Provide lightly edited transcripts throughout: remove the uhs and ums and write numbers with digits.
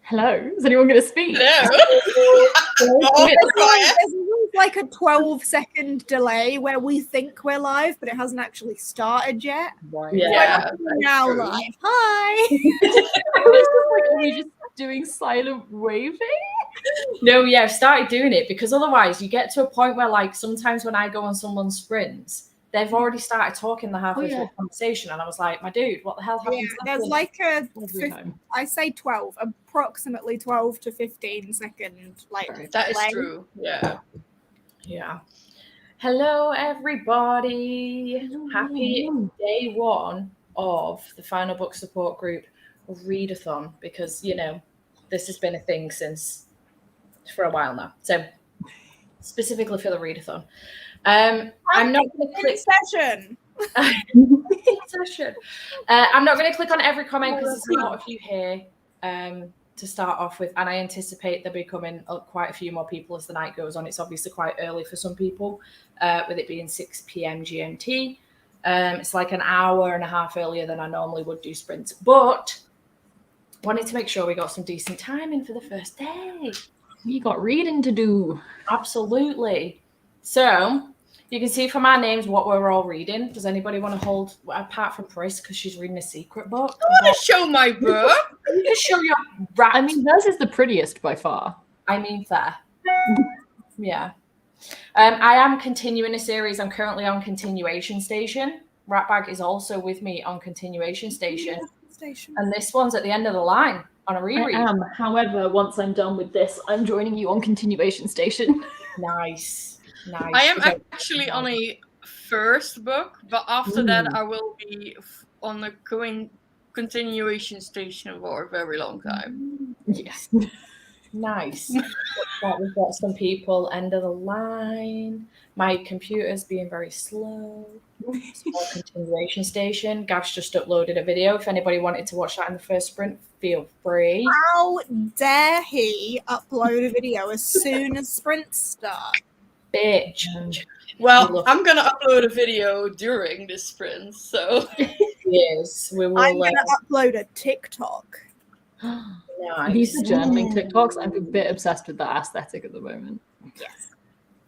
Hello, is anyone going to speak? Hello. There's always like a 12-second delay where we think we're live, but it hasn't actually started yet. Right. Yeah. We're now live. Hi. Are we just doing silent waving? No, yeah, I've started doing it because otherwise you get to a point where, like, sometimes when I go on someone's sprints, they've already started talking the halfway through a conversation, and I was like, my dude, what the hell happened to that? There's like I say 12, approximately 12 to 15 second, like, that is delay. true. Yeah. Yeah. Hello, everybody. Happy day one of the Final Book Support Group Readathon, because, you know, this has been a thing for a while now. So specifically for the Readathon. I'm not going to click session. session. I'm not going to click on every comment because there's a lot of you here to start off with, and I anticipate there'll be coming quite a few more people as the night goes on. It's obviously quite early for some people, with it being 6 p.m. GMT. It's like an hour and a half earlier than I normally would do sprints, but wanted to make sure we got some decent time in for the first day. We got reading to do. Absolutely. So you can see from our names what we're all reading. Does anybody want to hold, apart from Pris, because she's reading a secret book? I want to show my book. You can show your rat. I mean, hers is the prettiest by far. I mean, fair. Yeah. I am continuing a series. I'm currently on Continuation Station. Ratbag is also with me on Continuation Station. And this one's at the end of the line on a reread. I am. However, once I'm done with this, I'm joining you on Continuation Station. Nice. I am actually on a first book, but after that I will be on the continuation station for a very long time. Yes. Nice. We've got some people end of the line. My computer's being very slow. Small Continuation Station. Gav's just uploaded a video. If anybody wanted to watch that in the first sprint, feel free. How dare he upload a video as soon as sprints start? Bitch. Well, I'm going to upload a video during this sprint, so. Yes, we will. I'm going to upload a TikTok. Nice. These are journaling TikToks. I'm a bit obsessed with that aesthetic at the moment. Yes.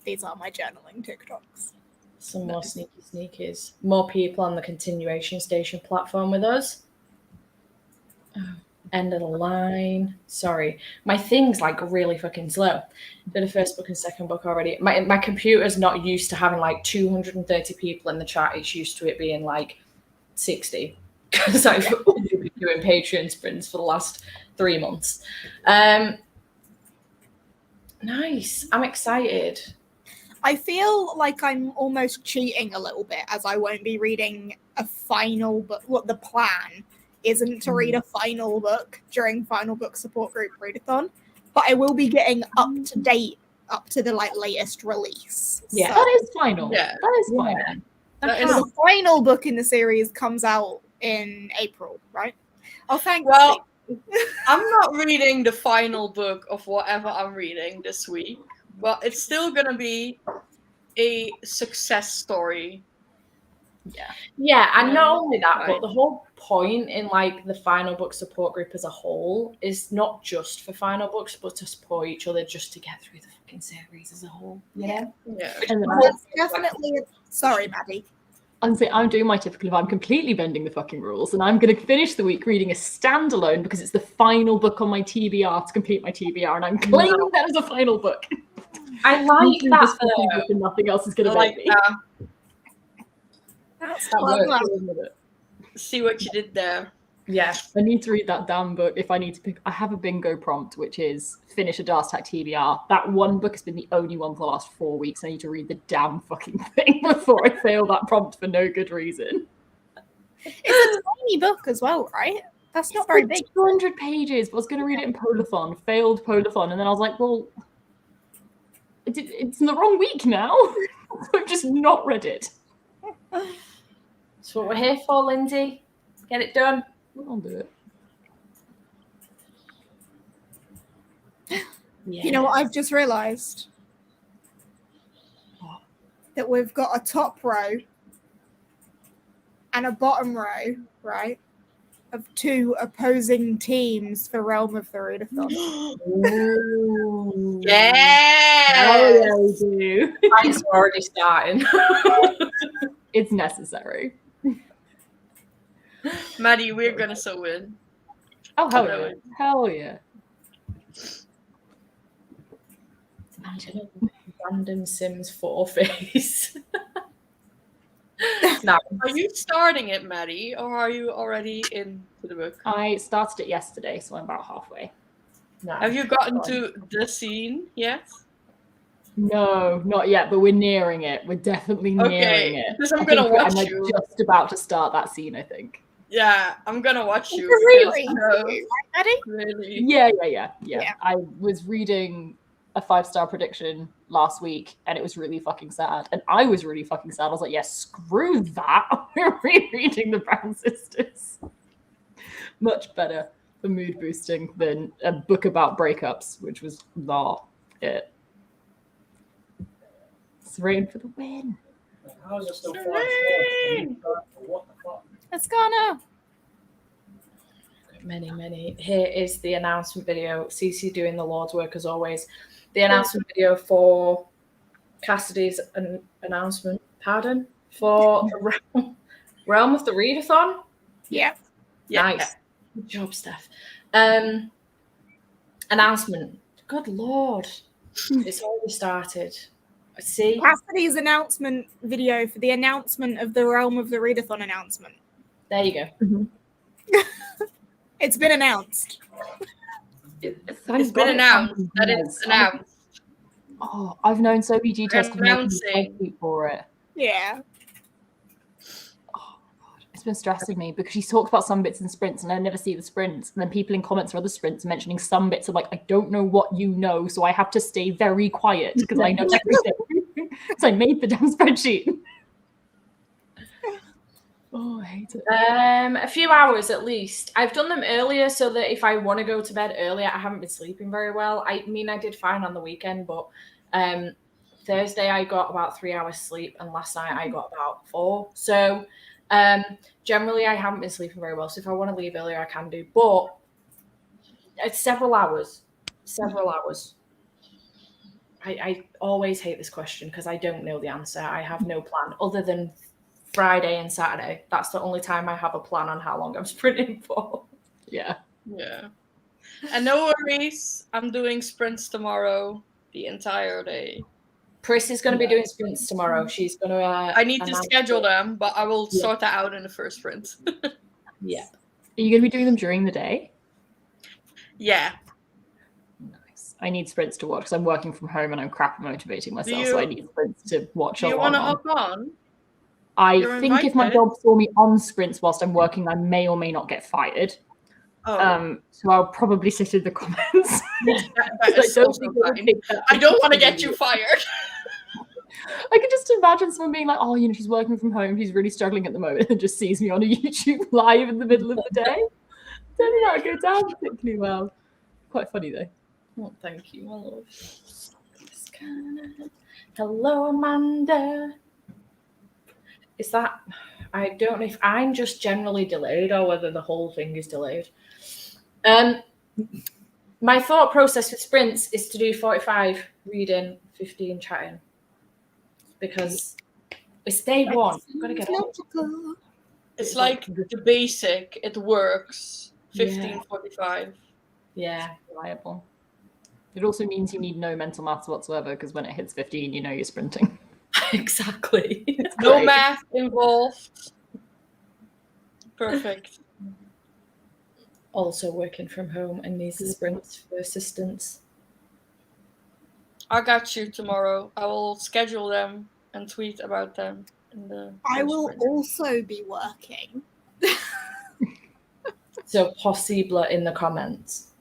These are my journaling TikToks. Some more sneaky sneakers. More people on the Continuation Station platform with us. Oh, end of the line. Sorry. My thing's like really fucking slow. Did the first book and second book already. My computer's not used to having like 230 people in the chat. It's used to it being like 60. Because I've been doing Patreon sprints for the last 3 months. Nice. I'm excited. I feel like I'm almost cheating a little bit, as I won't be reading a final book. What the plan isn't to read a final book during Final Book Support Group Readathon, but I will be getting up to date, up to the latest release. Yeah, so, that is final. Yeah, that is final. The final book in the series comes out in April, right? Oh, thank you. Well, I'm not reading the final book of whatever I'm reading this week, but it's still going to be a success story. Yeah, and not only that, but the whole point in like the Final Book Support Group as a whole is not just for final books, but to support each other just to get through the fucking series as a whole. Yeah. And it's definitely. Sorry, Maddie. I'm doing my typical. I'm completely bending the fucking rules, and I'm going to finish the week reading a standalone because it's the final book on my TBR to complete my TBR, and I'm claiming that as a final book. I like that though. And nothing else is going to like make me. That's works. See what you did there. Yeah. I need to read that damn book if I need to pick. I have a bingo prompt, which is finish a Darstack TBR. That one book has been the only one for the last 4 weeks. I need to read the damn fucking thing before I fail that prompt for no good reason. It's a tiny book as well, right? That's not very big. 200 pages. I was going to read it in Polathon, failed Polathon, and then I was like, well, it's in the wrong week now. I've just not read it. That's what we're here for, Lindsay. Get it done. I'll do it. Yeah. You know what I've just realised? That we've got a top row and a bottom row, right? of 2 opposing teams for Realm of the Readathon. Ooh. Yeah. Oh, yeah, we do. Fights are already starting. It's necessary. Maddie, we're gonna so win. Oh, hell I know yeah. it. Hell yeah. Imagine a random Sims 4 face. No. Are you starting it, Maddie, or are you already into the book? I started it yesterday, so I'm about halfway. Have you gotten to the scene yet? No, not yet, but we're nearing it. We're definitely nearing it. Because I'm I gonna think watch I'm like you. just about to start that scene, I think. Yeah, I'm gonna watch you. Really? Because, Right, Maddie? really. Yeah. Yeah. I was reading a 5-star prediction last week and it was really fucking sad. And I was really fucking sad. I was like, yeah, screw that. We're rereading the Brown Sisters. Much better for mood boosting than a book about breakups, which was not it. Serene for the win. How is it still 5-4? What the fuck? It's gonna. Many. Here is the announcement video. Cece doing the Lord's work as always. The announcement video for Cassidy's announcement. Pardon? For the Realm of the Readathon. Yeah. Nice. Good job, Steph. Announcement. Good Lord. It's already started. See? Cassidy's announcement video for the announcement of the Realm of the Readathon announcement. There you go. It's been announced. It's been announced that it's announced. Oh, I've known Sophie G Test to make Announcing. a for it. Yeah. Oh, God. It's been stressing me because she's talked about some bits in sprints and I never see the sprints. And then people in comments for other sprints mentioning some bits of like, I don't know what you know, so I have to stay very quiet because I know everything. So I made the damn spreadsheet. Oh, I hate it. A few hours at least. I've done them earlier so that if I want to go to bed earlier, I haven't been sleeping very well. I mean, I did fine on the weekend, but Thursday I got about 3 hours sleep and last night I got about 4. So generally I haven't been sleeping very well. So if I want to leave earlier, I can do. But it's several hours. I always hate this question because I don't know the answer. I have no plan other than Friday and Saturday. That's the only time I have a plan on how long I'm sprinting for. Yeah. And no worries, I'm doing sprints tomorrow the entire day. Pris is going to be doing sprints tomorrow. She's going to. I need to schedule them, but I will sort that out in the first sprint. Yeah. Are you going to be doing them during the day? Yeah. Nice. I need sprints to watch because I'm working from home and I'm crap at motivating myself, so I need sprints to watch. Do you want to hop on? I think if my job saw me on sprints whilst I'm working, I may or may not get fired. Oh. So I'll probably sit in the comments. That is so fine. I don't want to get you fired. I could just imagine someone being like, oh, you know, she's working from home, she's really struggling at the moment, and just sees me on a YouTube live in the middle of the day. I don't think that would go down particularly well. Quite funny though. Oh, thank you, my love. Hello, Amanda. Is that, I don't know if I'm just generally delayed or whether the whole thing is delayed. My thought process with sprints is to do 45 reading, 15 chatting. Because it's day one. I've got to get on. It's like the basic, it works. 15:45. Yeah. Reliable. It also means you need no mental maths whatsoever because when it hits 15, you know you're sprinting. Exactly. No math involved. Perfect. Also working from home and needs the sprints for assistance. I got you tomorrow. I will schedule them and tweet about them. I will also be working. So possible in the comments.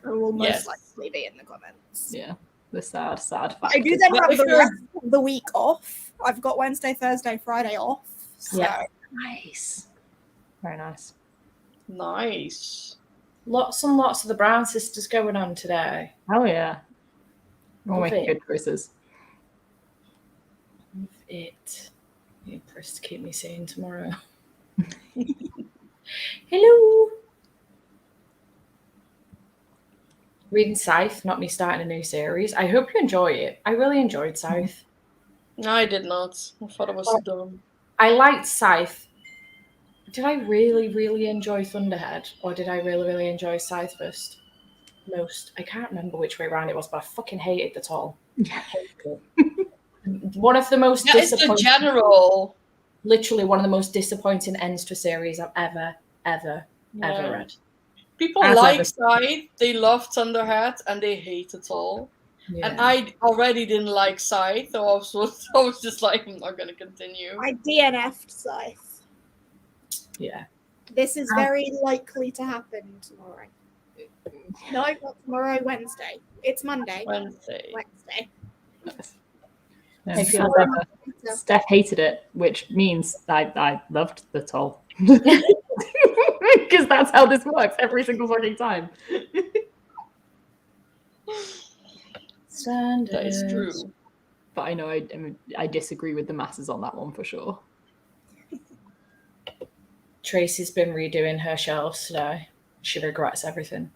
I will most likely be in the comments. Yeah, the sad fact. I do then have the rest of the week off. I've got Wednesday, Thursday, Friday off. So. Yeah. Nice. Very nice. Nice. Lots and lots of the Brown Sisters going on today. Oh yeah. We're making good choices. Love it. Yeah, Chris to keep me sane tomorrow. Hello. Reading Scythe, not me starting a new series. I hope you enjoy it. I really enjoyed Scythe. No, I did not. I thought it was dumb. I liked Scythe. Did I really, really enjoy Thunderhead? Or did I really, really enjoy Scythe first? Most. I can't remember which way around it was, but I fucking hated the Toll. One of the most It's the general. Literally one of the most disappointing ends to a series I've ever read. People like Scythe, they love Thunderhead, and they hate it all. Yeah. And I already didn't like Scythe, so I was just like, I'm not going to continue. I DNF'd Scythe. Yeah. This is very likely to happen tomorrow. No, not tomorrow, Wednesday. It's Monday. Wednesday. Steph hated it, which means I loved the Toll. Because that's how this works every single fucking time. That is true. But I know I disagree with the masses on that one for sure. Tracy's been redoing her shelves today. She regrets everything.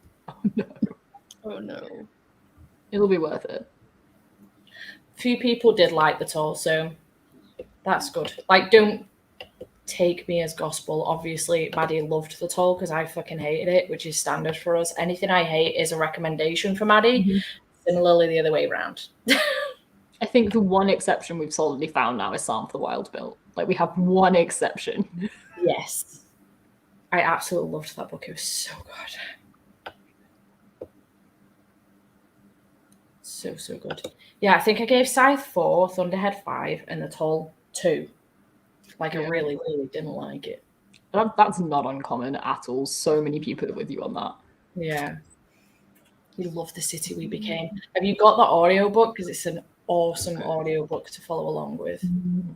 Oh no. It'll be worth it. Few people did like the Toll, so that's good. Like, don't take me as gospel. Obviously, Maddie loved the Toll because I fucking hated it, which is standard for us. Anything I hate is a recommendation for Maddie. Mm-hmm. Similarly, the other way around. I think the one exception we've solidly found now is Psalm for the Wild Built. Like, we have one exception. Yes. I absolutely loved that book. It was so good. So good. Yeah, I think I gave Scythe 4, Thunderhead 5, and the Toll 2. Like, I really, really didn't like it. That's not uncommon at all. So many people are with you on that. Yeah. You love the city we became. Have you got the audiobook? Because it's an awesome audiobook to follow along with. Mm-hmm.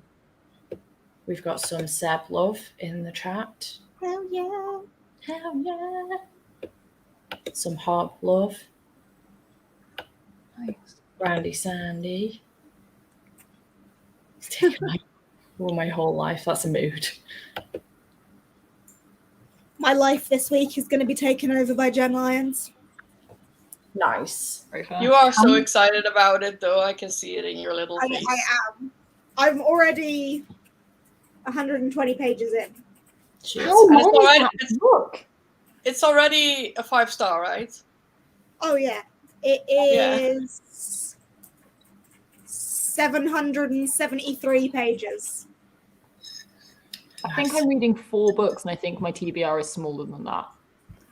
We've got some Seb love in the chat. Hell yeah. Hell yeah. Some Harp love. Nice. Randy Sandy. My whole life. That's a mood. My life this week is going to be taken over by Jen Lyons. Nice. You are so excited about it, though. I can see it in your little face. I am. I'm already 120 pages in. How long is that book? It's already a 5-star, right? Oh, yeah. It is 773 pages. I think I'm reading 4 books, and I think my TBR is smaller than that.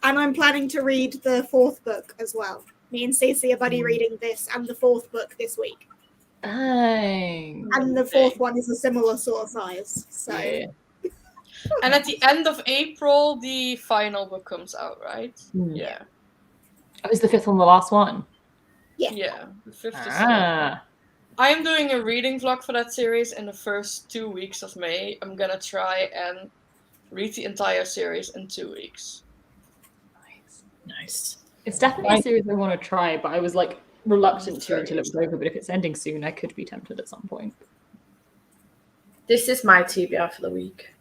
And I'm planning to read the 4th book as well. Me and Stacey are buddy reading this and the 4th book this week. Dang. And the 4th one is a similar sort of size. So. Yeah. And at the end of April, the final book comes out, right? Yeah. Oh, is the 5th one the last one? Yeah. The 5th is I am doing a reading vlog for that series in the first 2 weeks of May. I'm going to try and read the entire series in 2 weeks. Nice. It's definitely a series I want to try, but I was like reluctant to until it was over. But if it's ending soon, I could be tempted at some point. This is my TBR for the week.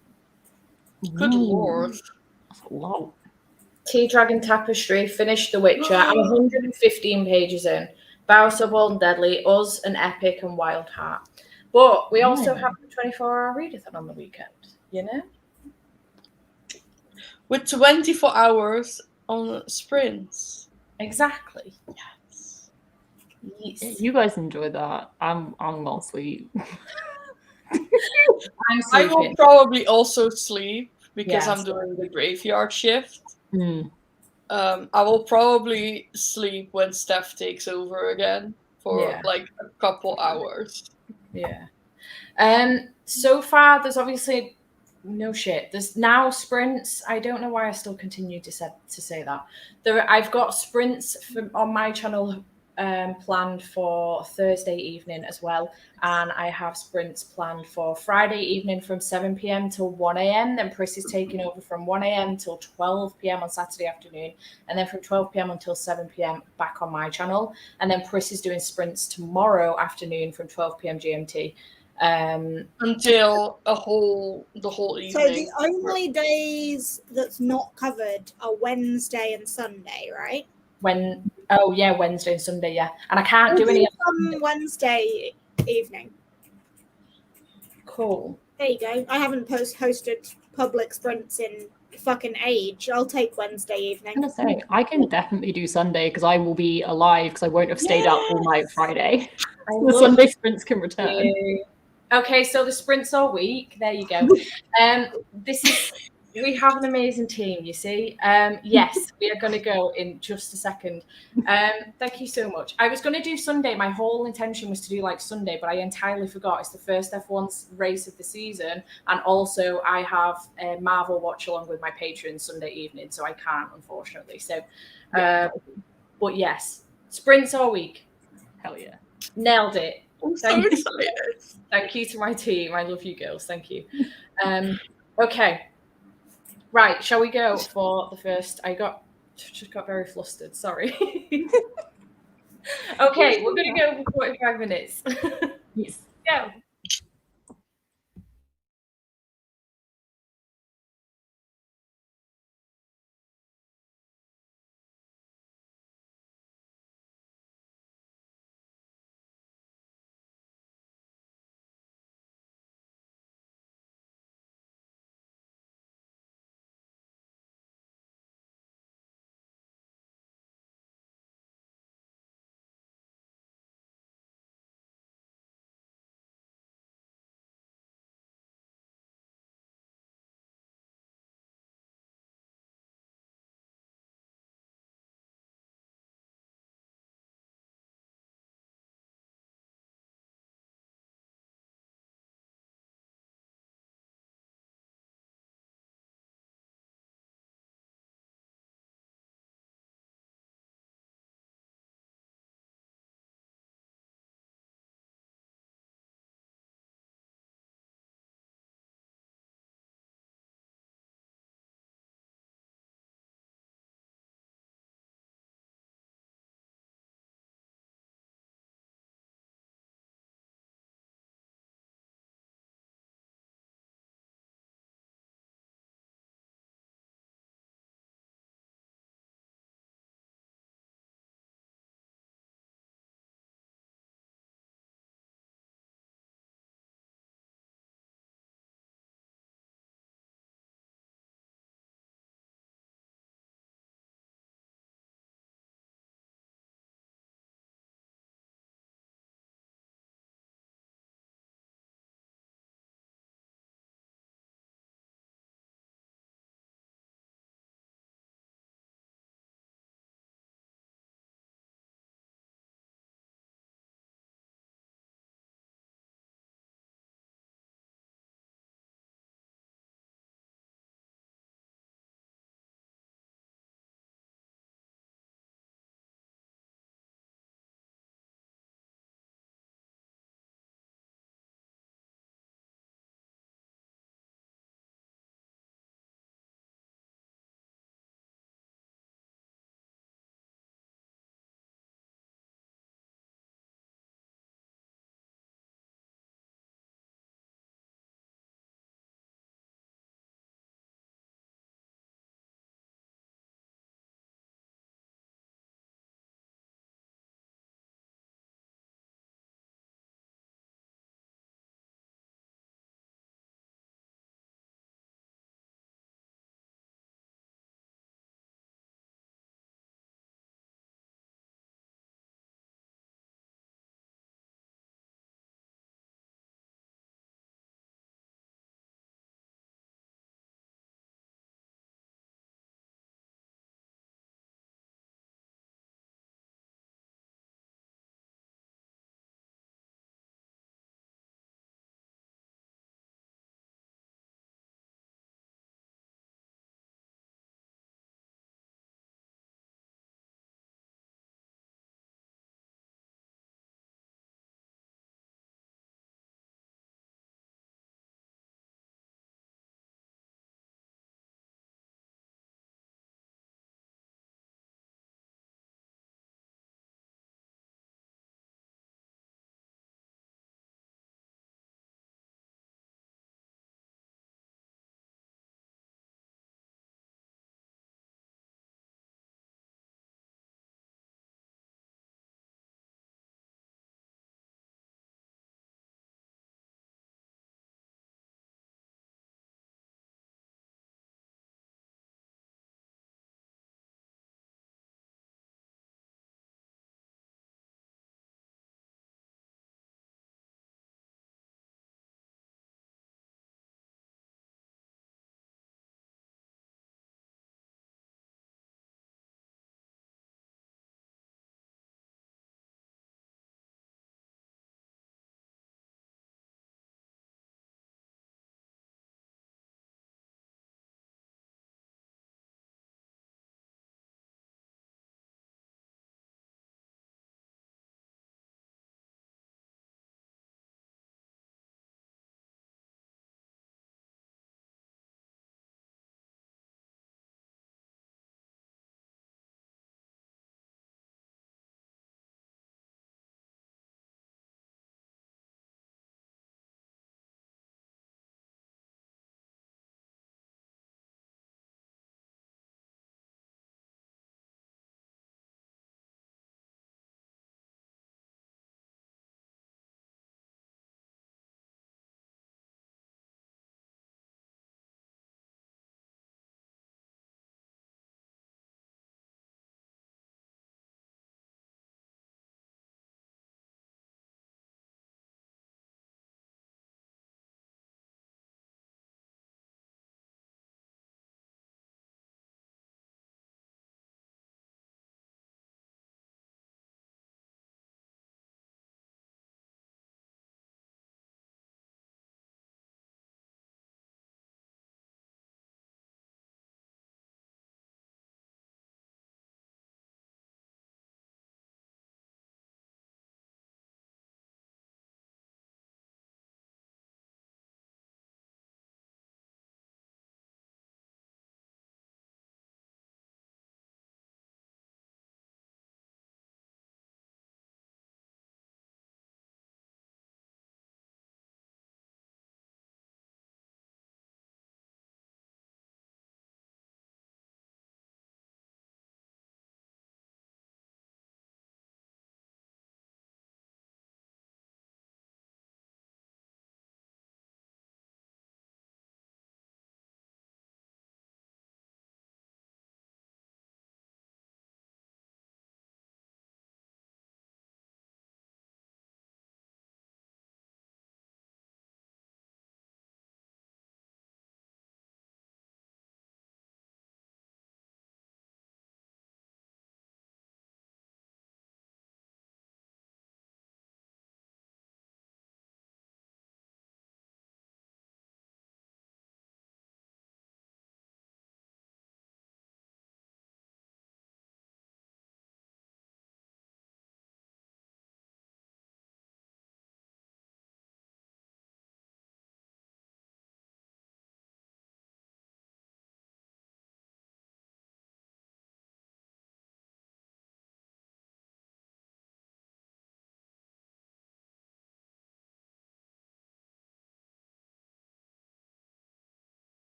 Good lord. That's a lot. Tea Dragon Tapestry, finished The Witcher. I'm 115 pages in. Bow So Bold and Deadly, Us, an Epic, and Wild Heart. But we also have the 24-hour readathon on the weekend, you know? With 24 hours on sprints. Exactly. Yes. You guys enjoy that. I'm gonna sleep. I will probably also sleep because I'm doing the graveyard shift. I will probably sleep when Steph takes over again for like a couple hours. Yeah. So far, there's obviously no shit. There's now sprints. I don't know why I still continue to say that. I've got sprints on my channel planned for Thursday evening as well. And I have sprints planned for Friday evening from 7 p.m. till 1 a.m. Then Pris is taking over from 1 a.m. till 12 p.m. on Saturday afternoon. And then from 12 p.m. until 7 p.m. back on my channel. And then Pris is doing sprints tomorrow afternoon from 12 p.m. GMT. Until the whole evening. So the only days that's not covered are Wednesday and Sunday, right? Wednesday and Sunday, yeah. And I can't do any Wednesday evening. Cool. There you go. I haven't hosted public sprints in fucking age. I'll take Wednesday evening. I'm gonna say I can definitely do Sunday because I will be alive because I won't have stayed up all night Friday. The Sunday sprints can return. Okay, so the sprints all week. There you go. We have an amazing team, you see. Yes, we are going to go in just a second. Thank you so much. I was going to do Sunday. My whole intention was to do like Sunday, but I entirely forgot. It's the first F1 race of the season. And also I have a Marvel watch along with my patrons Sunday evening, so I can't, unfortunately. So, but yes, sprints all week. Hell yeah. Nailed it. I'm so excited. Thank you to my team. I love you girls. Thank you. Okay. Right, shall we go for the first? Just got very flustered. Sorry. Okay, we're going to go for 45 minutes. Yes. Go.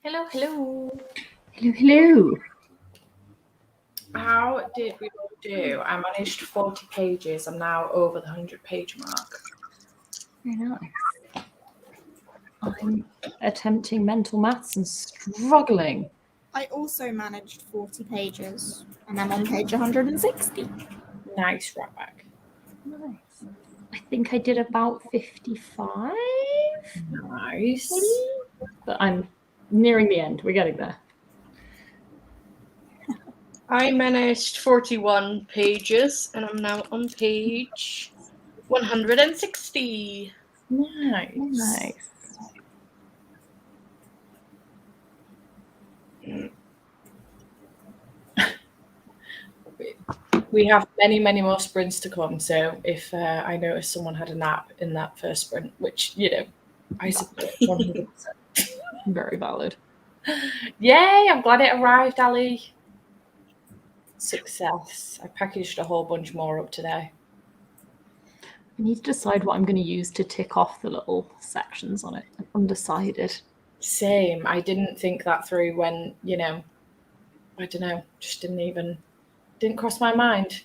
Hello, hello. Hello, hello. How did we all do? I managed 40 pages. I'm now over the 100-page mark. Very nice. I'm attempting mental maths and struggling. I also managed 40 pages, and I'm on page 160. Nice, right back. Nice. I think I did about 55. Nice. Maybe? But I'm nearing the end. We're getting there. I managed 41 pages, and I'm now on page 160. Nice. We have many, many more sprints to come. So if I noticed someone had a nap in that first sprint, which, you know, I support 100%. Very valid. Yay, I'm glad it arrived, Ali. Success. I packaged a whole bunch more up today. I need to decide what I'm going to use to tick off the little sections on it. I'm undecided. Same. I didn't think that through when, you know, I don't know, just didn't cross my mind.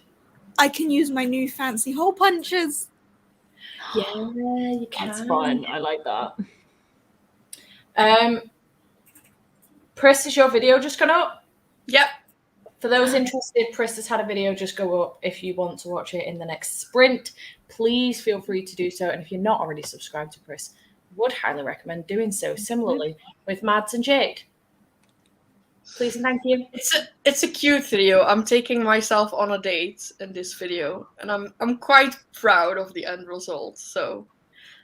I can use my new fancy hole punches. Yeah, you can. That's fun. I like that. Pris, is your video just gone up? Yep. For those interested, Pris has had a video just go up. If you want to watch it in the next sprint, please feel free to do so. And if you're not already subscribed to Pris, would highly recommend doing so. Similarly with Mads and Jade. Please and thank you. It's a cute video. I'm taking myself on a date in this video, and I'm quite proud of the end result. So,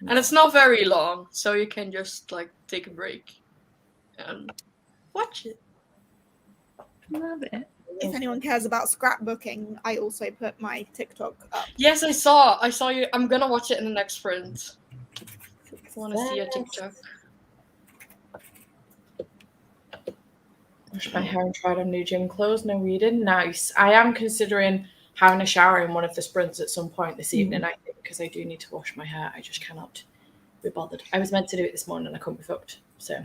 and it's not very long, so you can just like take a break and watch it. Love it. If anyone cares about scrapbooking, I also put my TikTok up. Yes, I saw you. I'm gonna watch it in the next sprint. I want to see your TikTok. Washed my hair and tried on new gym clothes. No reading. Nice. I am considering having a shower in one of the sprints at some point this evening, I think, because I do need to wash my hair. I just cannot be bothered. I was meant to do it this morning and I couldn't be fucked. So,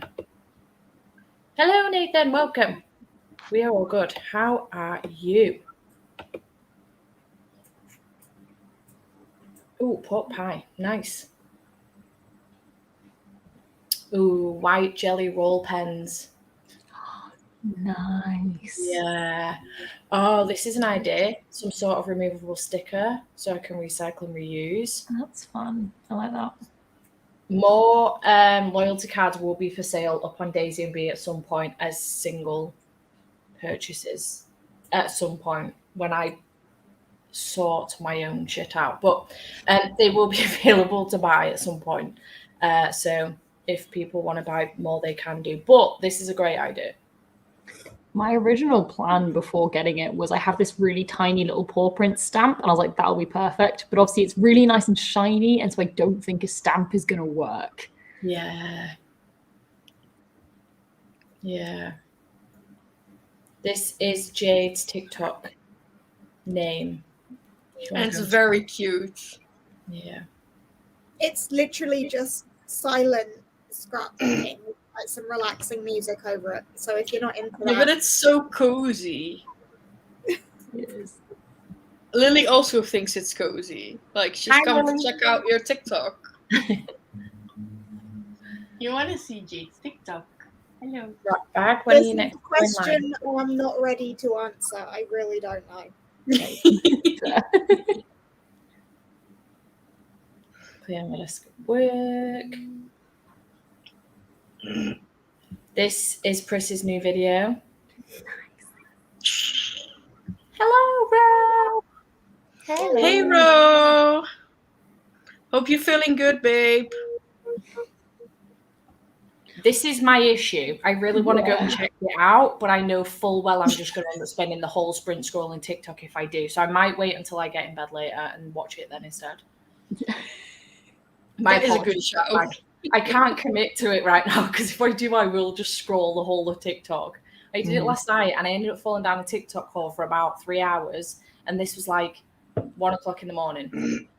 hello, Nathan. Welcome. We are all good. How are you? Ooh, pork pie. Nice. Ooh, white jelly roll pens. Nice. Yeah. Oh, this is an idea. Some sort of removable sticker so I can recycle and reuse. That's fun. I like that. More loyalty cards will be for sale up on Daisy and B at some point as single purchases at some point when I sort my own shit out. But they will be available to buy at some point. So if people want to buy more, they can do. But this is a great idea. My original plan before getting it was I have this really tiny little paw print stamp, and I was like, that'll be perfect. But obviously it's really nice and shiny, and so I don't think a stamp is going to work. Yeah. Yeah. This is Jade's TikTok name. And it's very cute. Yeah. It's literally just silent scrapbooking. Like some relaxing music over it. So if you're not into that, But it's so cozy. It is. Lily also thinks it's cozy. Like she's come to check out your TikTok. You want to see Jade's TikTok? Hello. Right back. When are this you is next? a question I'm not ready to answer. I really don't know. Clear my desk work. This is Pris's new video. Hello, Ro. Hello. Hey, Ro. Hope you're feeling good, babe. This is my issue. I really want to go and check it out, but I know full well I'm just going to end up spending the whole sprint scrolling TikTok if I do. So I might wait until I get in bed later and watch it then instead. That is a good show. I can't commit to it right now because if I do, I will just scroll the whole of TikTok. I did it last night and I ended up falling down a TikTok hole for about 3 hours. And this was like 1 o'clock in the morning.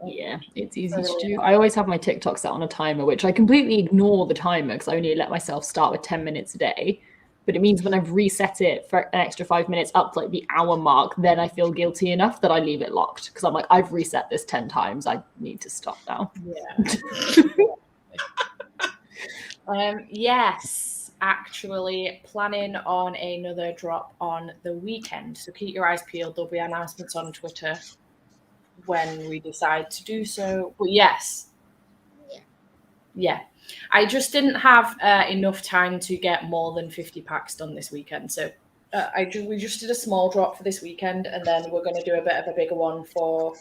Yeah, it's easy to do. I always have my TikTok set on a timer, which I completely ignore the timer because I only let myself start with 10 minutes a day. But it means when I've reset it for an extra 5 minutes up to like the hour mark, then I feel guilty enough that I leave it locked because I'm like, I've reset this 10 times. I need to stop now. Yeah. Yes, actually planning on another drop on the weekend. So keep your eyes peeled. There'll be announcements on Twitter when we decide to do so. But yes. Yeah. I just didn't have enough time to get more than 50 packs done this weekend. So we just did a small drop for this weekend, and then we're going to do a bit of a bigger one for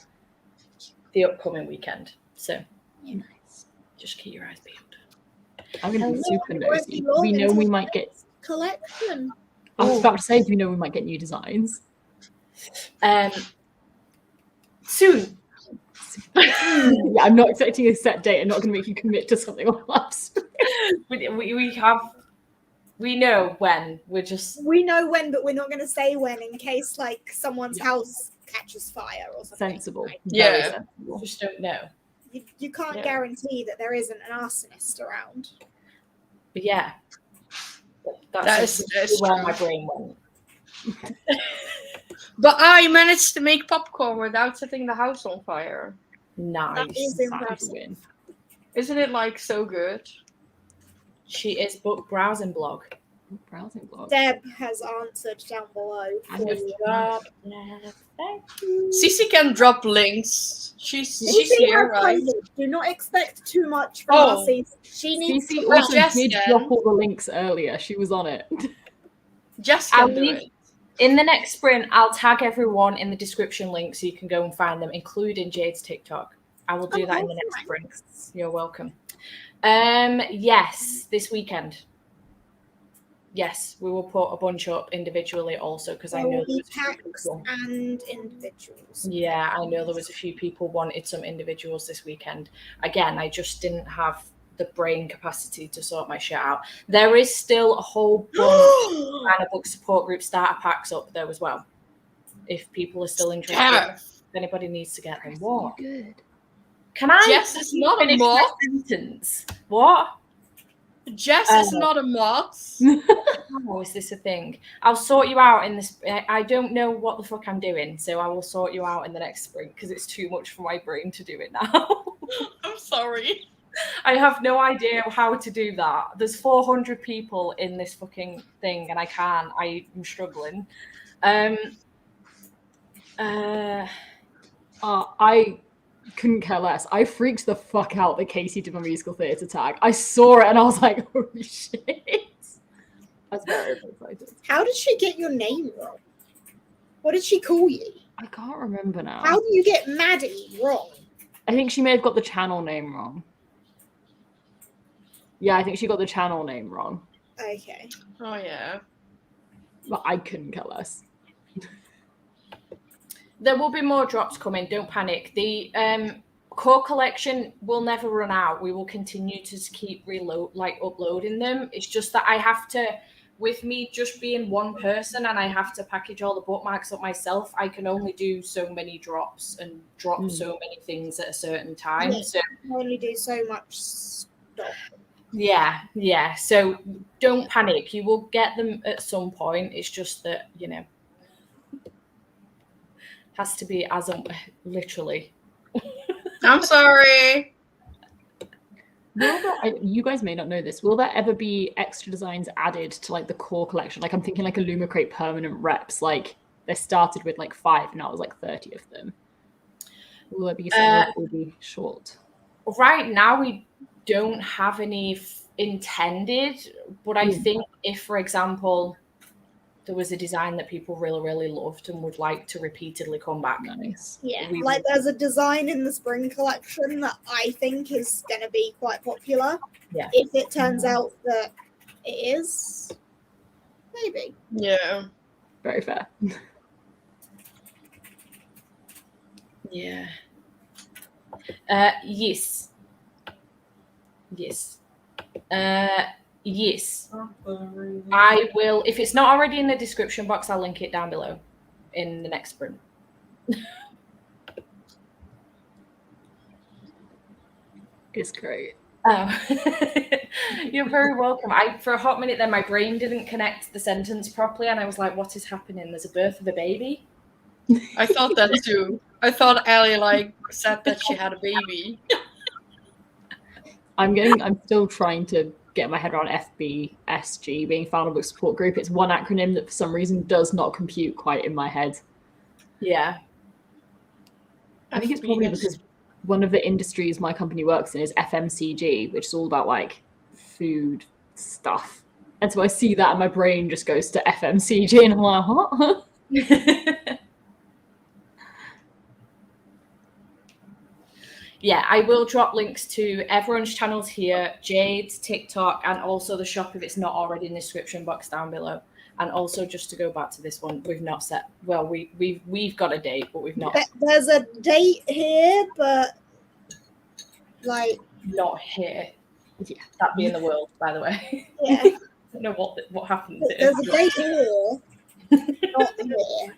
the upcoming weekend. So nice. Just keep your eyes peeled. I'm going to be super nosy. We know we might get collection. I was about to say, we know we might get new designs. Soon. Yeah, I'm not expecting a set date. I'm not going to make you commit to something on last. We know when. We know when, but we're not going to say when in case like someone's house catches fire or something. Sensible. Right? Yeah. Sensible. Just don't know. You can't guarantee that there isn't an arsonist around. But yeah. That's where my brain went. But I managed to make popcorn without setting the house on fire. Nice. That is impressive. Isn't it like so good? She is book browsing blog. Deb has answered down below. Thank you. Cece can drop links. She's here, right? Do not expect too much from us. She needs Cece also did drop all the links earlier. She was on it. Just can do it. In the next sprint, I'll tag everyone in the description link so you can go and find them, including Jade's TikTok. I will do that in the next sprint. You're welcome. Yes, this weekend. Yes, we will put a bunch up individually also because I know there was a few people. And individuals. Yeah, I know there was a few people wanted some individuals this weekend. Again, I just didn't have the brain capacity to sort my shit out. There is still a whole bunch of kind of book support group starter packs up there as well. If people are still interested, if anybody needs to get them. What? Good. Can I? Jess is not a mod. Sentence. What? Jess is not a mod. Oh, is this a thing? I'll sort you out in this. I don't know what the fuck I'm doing, so I will sort you out in the next sprint because it's too much for my brain to do it now. I'm sorry. I have no idea how to do that. There's 400 people in this fucking thing, and I can't. I'm struggling. I couldn't care less. I freaked the fuck out that Casey did my musical theatre tag. I saw it and I was like, holy shit. I was very excited. How did she get your name wrong? What did she call you? I can't remember now. How do you get Maddie wrong? I think she may have got the channel name wrong. Yeah, I think she got the channel name wrong. Okay. Oh, yeah. But I couldn't care less. There will be more drops coming. Don't panic. The core collection will never run out. We will continue to keep uploading them. It's just that I have to, with me just being one person and I have to package all the bookmarks up myself, I can only do so many drops and drop so many things at a certain time. Yeah, so you can only do so much stuff. Yeah. So don't panic. You will get them at some point. It's just that, has to be literally. I'm sorry. You guys may not know this. Will there ever be extra designs added to like the core collection? Like I'm thinking like Illumicrate permanent reps. Like they started with like 5, now there's like 30 of them. Will there be something that will be short? Right now we don't have any intended, but I think if, for example, there was a design that people really, really loved and would like to repeatedly come back. Nice. Yeah, there's a design in the spring collection that I think is going to be quite popular. Yeah. If it turns out that it is, maybe. Yeah. Very fair. Yeah. Yes. Yes. Yes. I will. If it's not already in the description box, I'll link it down below in the next sprint. It's great. Oh, you're very welcome. For a hot minute then, my brain didn't connect the sentence properly, and I was like, "What is happening? There's a birth of a baby." I thought that too. I thought Ellie said that she had a baby. I'm still trying to get my head around FBSG being Final Book Support Group. It's one acronym that for some reason does not compute quite in my head. Yeah. I think it's probably because one of the industries my company works in is FMCG, which is all about like food stuff. And so I see that and my brain just goes to FMCG and I'm like, what? Yeah, I will drop links to everyone's channels here, Jade's TikTok, and also the shop if it's not already in the description box down below. And also, just to go back to this one, we've not set. Well, we've got a date, but we've not. There's a date here, but like not here. Yeah, that be in the world, by the way. Yeah, I don't know what happens. There's a date here, not here.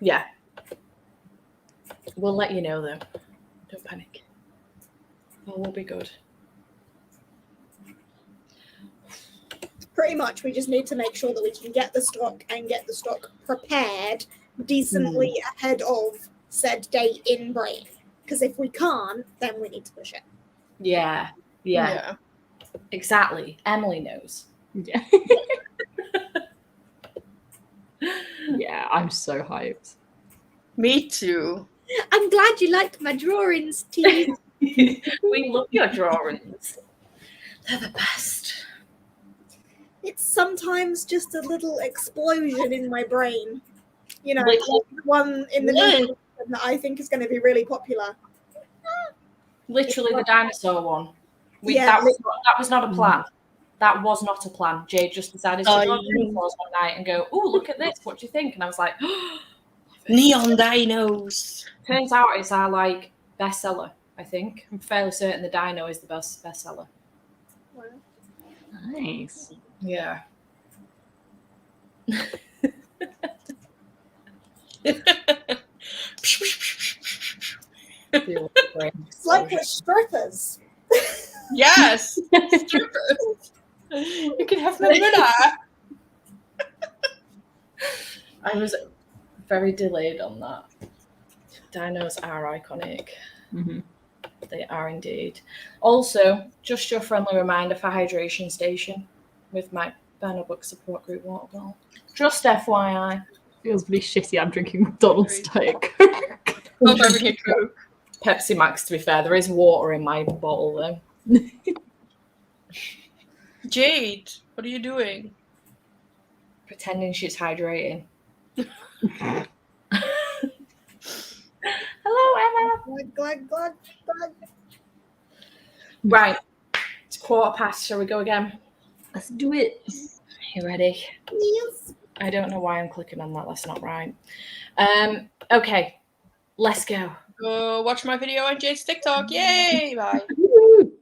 Yeah, we'll let you know though. Don't panic. All will be good. Pretty much, we just need to make sure that we can get the stock and get the stock prepared decently ahead of said date in brain. Because if we can't, then we need to push it. Yeah. Exactly. Emily knows. Yeah. Yeah, I'm so hyped. Me too. I'm glad you liked my drawings, T. We love your drawings. They're the best. It's sometimes just a little explosion in my brain. You know, Like the one in the new that I think is going to be really popular. Literally the dinosaur one. Yeah. That was not a plan. That was not a plan. Jade just decided to draw dinosaurs one night and go, "Oh, look at this. What do you think?" And I was like, Neon dinos. Turns out it's our like bestseller. I think I'm fairly certain the dino is the best bestseller. Wow. Nice. Yeah. It's like with strippers. Yes, strippers. You can have my dinner. I was very delayed on that. Dinos are iconic. Mm-hmm. They are indeed. Also, just your friendly reminder for Hydration Station with my Banner Book Support Group water bottle. Just FYI. Feels really shitty. I'm drinking McDonald's Diet Coke. Hope everything Coke. Pepsi Max, to be fair. There is water in my bottle, though. Jade, what are you doing? Pretending she's hydrating. Hello, Emma. Glug. Right. It's 1:15. Shall we go again? Let's do it. You ready? Yes. I don't know why I'm clicking on that. That's not right. Okay. Let's go. Go watch my video on Jade's TikTok. Yay! Bye. Woo!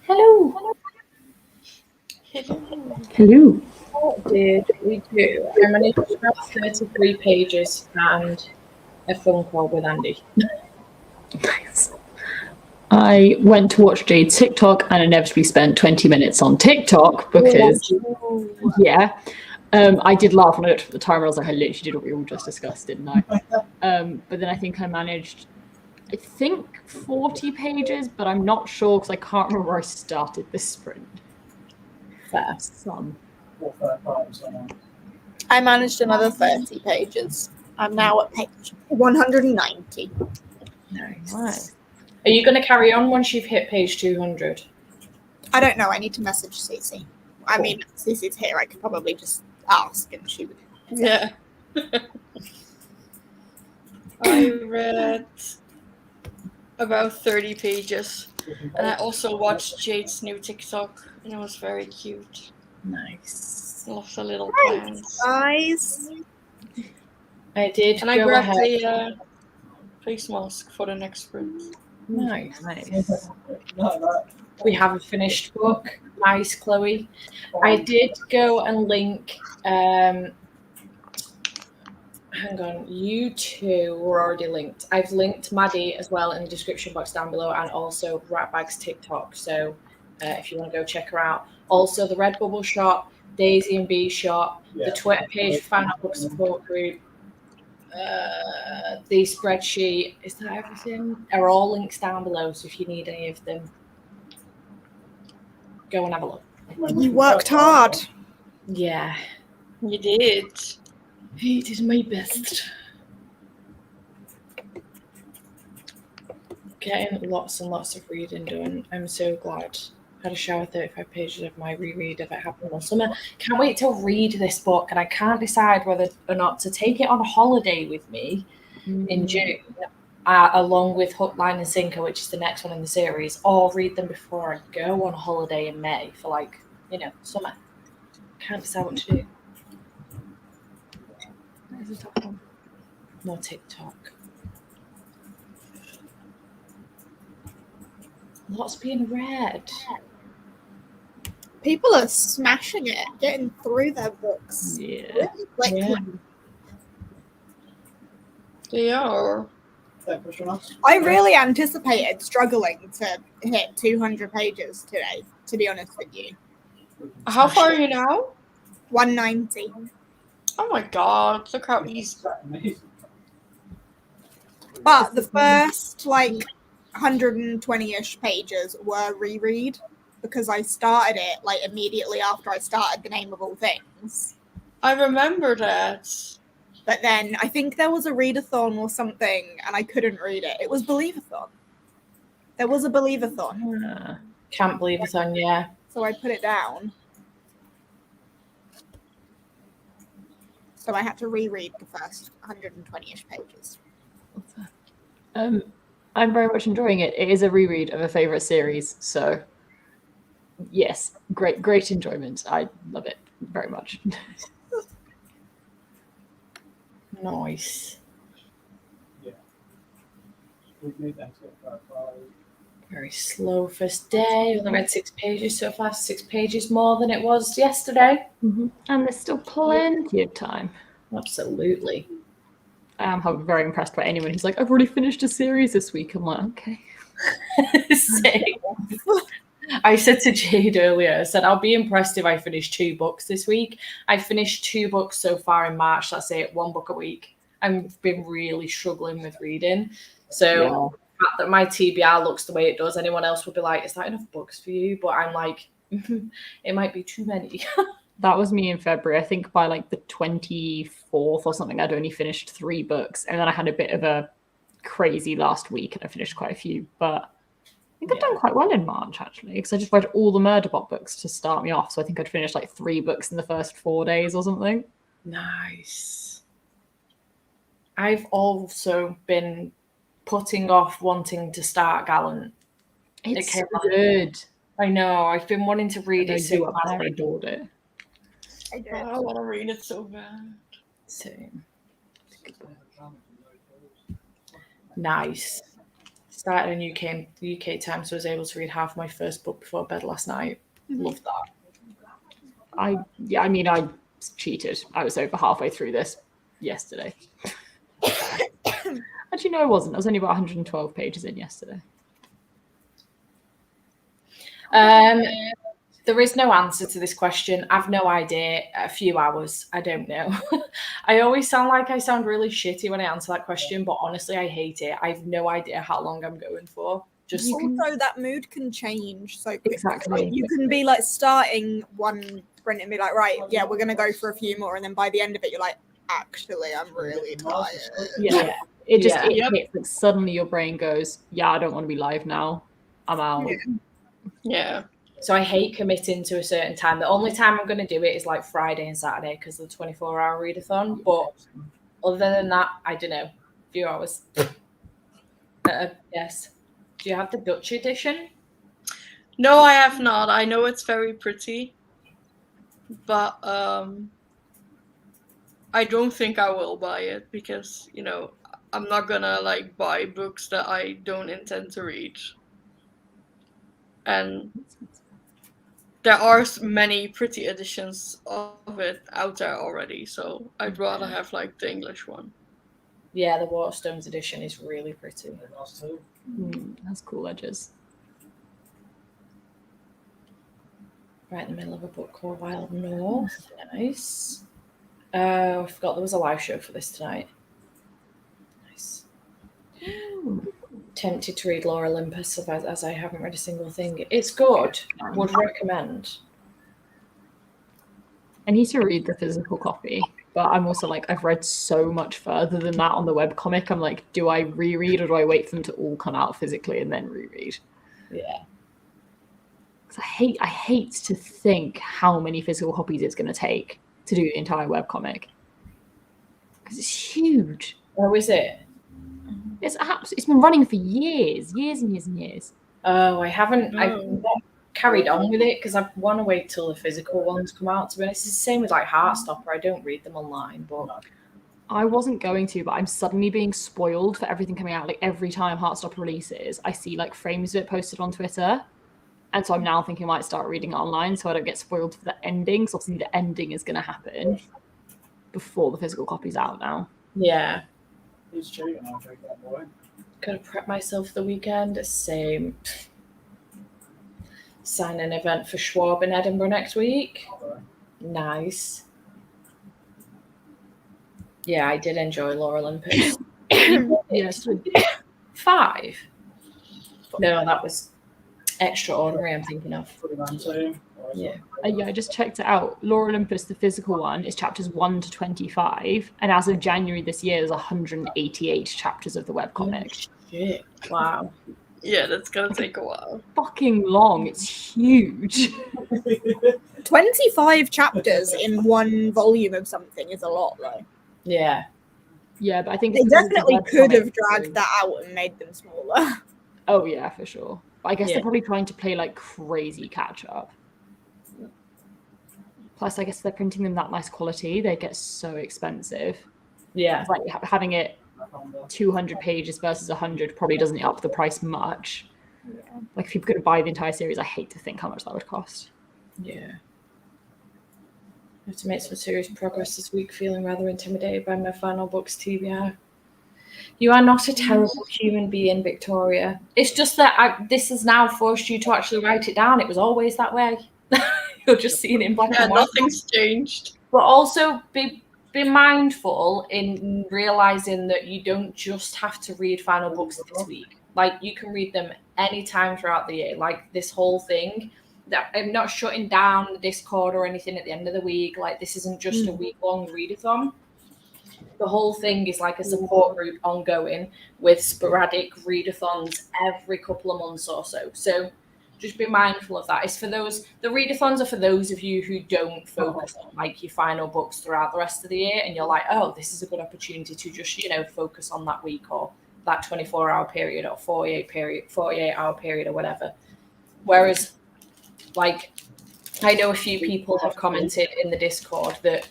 Hello. Hello. What did we do? I managed to have 33 pages and a phone call with Andy. Nice. I went to watch Jade's TikTok and inevitably spent 20 minutes on TikTok because, I did laugh when I looked at the timer. I was like, I literally did what we all just discussed, didn't I? But then I think I managed, 40 pages, but I'm not sure because I can't remember where I started this sprint. Fair. Some. I managed another 30 pages. I'm now at page 190. Nice. Are you going to carry on once you've hit page 200? I don't know. I need to message Cece. I mean, Cece's here. I could probably just ask and she would. Yeah. I read about 30 pages. And I also watched Jade's new TikTok, and it was very cute. Nice. Lots of little plants. Guys. I did. And I grabbed a face mask for the next sprint. Nice. We have a finished book. Nice, Chloe. I did go and link. Hang on, you two were already linked. I've linked Maddie as well in the description box down below, and also Ratbag's TikTok. So if you want to go check her out. Also, the Redbubble shop, Daisy and B shop, the Twitter page for Final Book Support Group, the spreadsheet. Is that everything? Are all links down below. So if you need any of them, go and have a look. You worked hard. Yeah, You did. I did my best. Getting lots and lots of reading done. I'm so glad. Had a shower 35 pages of my reread of It Happened One Summer. Can't wait to read this book, and I can't decide whether or not to take it on holiday with me in June, along with Hook, Line and Sinker, which is the next one in the series, or read them before I go on holiday in May for summer. Can't decide what to do. That is a tough one. More TikTok. Lots being read. People are smashing it, getting through their books. Yeah. Really quickly. They are. I really anticipated struggling to hit 200 pages today, to be honest with you. How far are you now? 190. Oh my god, look how easy. But the first 120-ish pages were reread because I started it immediately after I started The Name of All Things. I remember that. But then I think there was a readathon or something and I couldn't read it. It was Believathon. There was a Believathon. Can't believe it's on, yeah. So I put it down. So I had to reread the first 120-ish pages. I'm very much enjoying it. It is a reread of a favorite series, so yes, great enjoyment. I love it very much. Nice. Yeah. Very slow first day. Only read 6 pages so far. 6 pages more than it was yesterday. Mm-hmm. And there's still plenty of time. Absolutely. I am very impressed by anyone who's like, I've already finished a series this week. I'm like, okay. Same. I said to Jade earlier, I said, I'll be impressed if I finish 2 books this week. I finished 2 books so far in March. That's it, 1 book a week. I've been really struggling with reading. So the fact that my TBR looks the way it does, anyone else would be like, is that enough books for you? But I'm like, it might be too many. That was me in February. I think by the 24th or something, I'd only finished 3 books. And then I had a bit of a crazy last week and I finished quite a few. But I think I've done quite well in March, actually, because I just read all the Murderbot books to start me off. So I think I'd finished 3 books in the first 4 days or something. Nice. I've also been putting off wanting to start Gallant. It's so good. I know. I've been wanting to read it so I adored it. I did. I want to read it so bad. Same. Nice. started in the UK time, so I was able to read half my first book before bed last night. Love that. I cheated. I was over halfway through this yesterday. Actually, no, I wasn't. I was only about 112 pages in yesterday. There is no answer to this question. I've no idea. A few hours. I don't know. I always sound like I sound really shitty when I answer that question, but honestly, I hate it. I have no idea how long I'm going for. Just also, that mood can change so quickly. Exactly. You can be like starting one sprint and be like, right, yeah, we're gonna go for a few more, and then by the end of it, you're like, actually, I'm really tired. Yeah. It just hits, like, suddenly your brain goes, yeah, I don't want to be live now. I'm out. Yeah. So I hate committing to a certain time. The only time I'm going to do it is like Friday and Saturday because of the 24-hour readathon. But other than that, I don't know. A few hours. Yes. Do you have the Dutch edition? No, I have not. I know it's very pretty. But I don't think I will buy it because, you know, I'm not gonna like buy books that I don't intend to read. And there are many pretty editions of it out there already, so I'd rather have like the English one. Yeah, the Waterstones edition is really pretty. That's cool edges. Right in the middle of a book called Wild North. Nice. I forgot there was a live show for this tonight. Nice. Tempted to read Lore Olympus as I haven't read a single thing. It's good. Would recommend. I need to read the physical copy, but I'm also like, I've read so much further than that on the webcomic. I'm like, do I reread or do I wait for them to all come out physically and then reread? Yeah. Because I hate to think how many physical copies it's going to take to do the entire webcomic. Because it's huge. Oh, is it? It's been running for years and years and years. Oh, I haven't. I've not carried on with it because I want to wait till the physical ones come out. To be honest, it's the same with like Heartstopper. I don't read them online, but I wasn't going to, but I'm suddenly being spoiled for everything coming out. Like every time Heartstopper releases, I see like frames of it posted on Twitter, and so I'm now thinking I might start reading it online so I don't get spoiled for the ending. So obviously the ending is going to happen before the physical copy's out now. Yeah. He's cheating, I'll take that boy. Gotta prep myself for the weekend. Same. Sign an event for Schwab in Edinburgh next week. Okay. Nice. Yeah, I did enjoy Lore Olympus. Yes. 5. No, that was Extraordinary I'm thinking of. Yeah. Yeah, I just checked it out. Lore Olympus, the physical one, is chapters 1 to 25. And as of January this year, there's 188 chapters of the webcomic. Shit. Wow. Yeah, that's going to take a while. Fucking long. It's huge. 25 chapters in one volume of something is a lot, though. Yeah. Yeah, but I think they definitely could have dragged that out and made them smaller. Oh, yeah, for sure. But I guess Yeah. they're probably trying to play like crazy catch up. Plus, I guess they're printing them that nice quality. They get so expensive. Yeah. It's like having it 200 pages versus 100 probably doesn't up the price much. Yeah. Like if people could buy the entire series, I hate to think how much that would cost. Yeah. I have to make some serious progress this week, feeling rather intimidated by my final book's TBR. You are not a terrible human being, Victoria. It's just that this has now forced you to actually write it down. It was always that way. You're just seeing it in black and white. Nothing's changed. But also be mindful in realizing that you don't just have to read final books this week. Like, you can read them anytime throughout the year. Like, this whole thing, that I'm not shutting down the Discord or anything at the end of the week. Like, this isn't just a week-long readathon. The whole thing is like a support group ongoing with sporadic readathons every couple of months or so. So just be mindful of that. It's for those, the readathons are for those of you who don't focus on like your final books throughout the rest of the year. And you're like, oh, this is a good opportunity to just, focus on that week or that 24-hour period or 48-hour period or whatever. Whereas, like, I know a few people have commented in the Discord that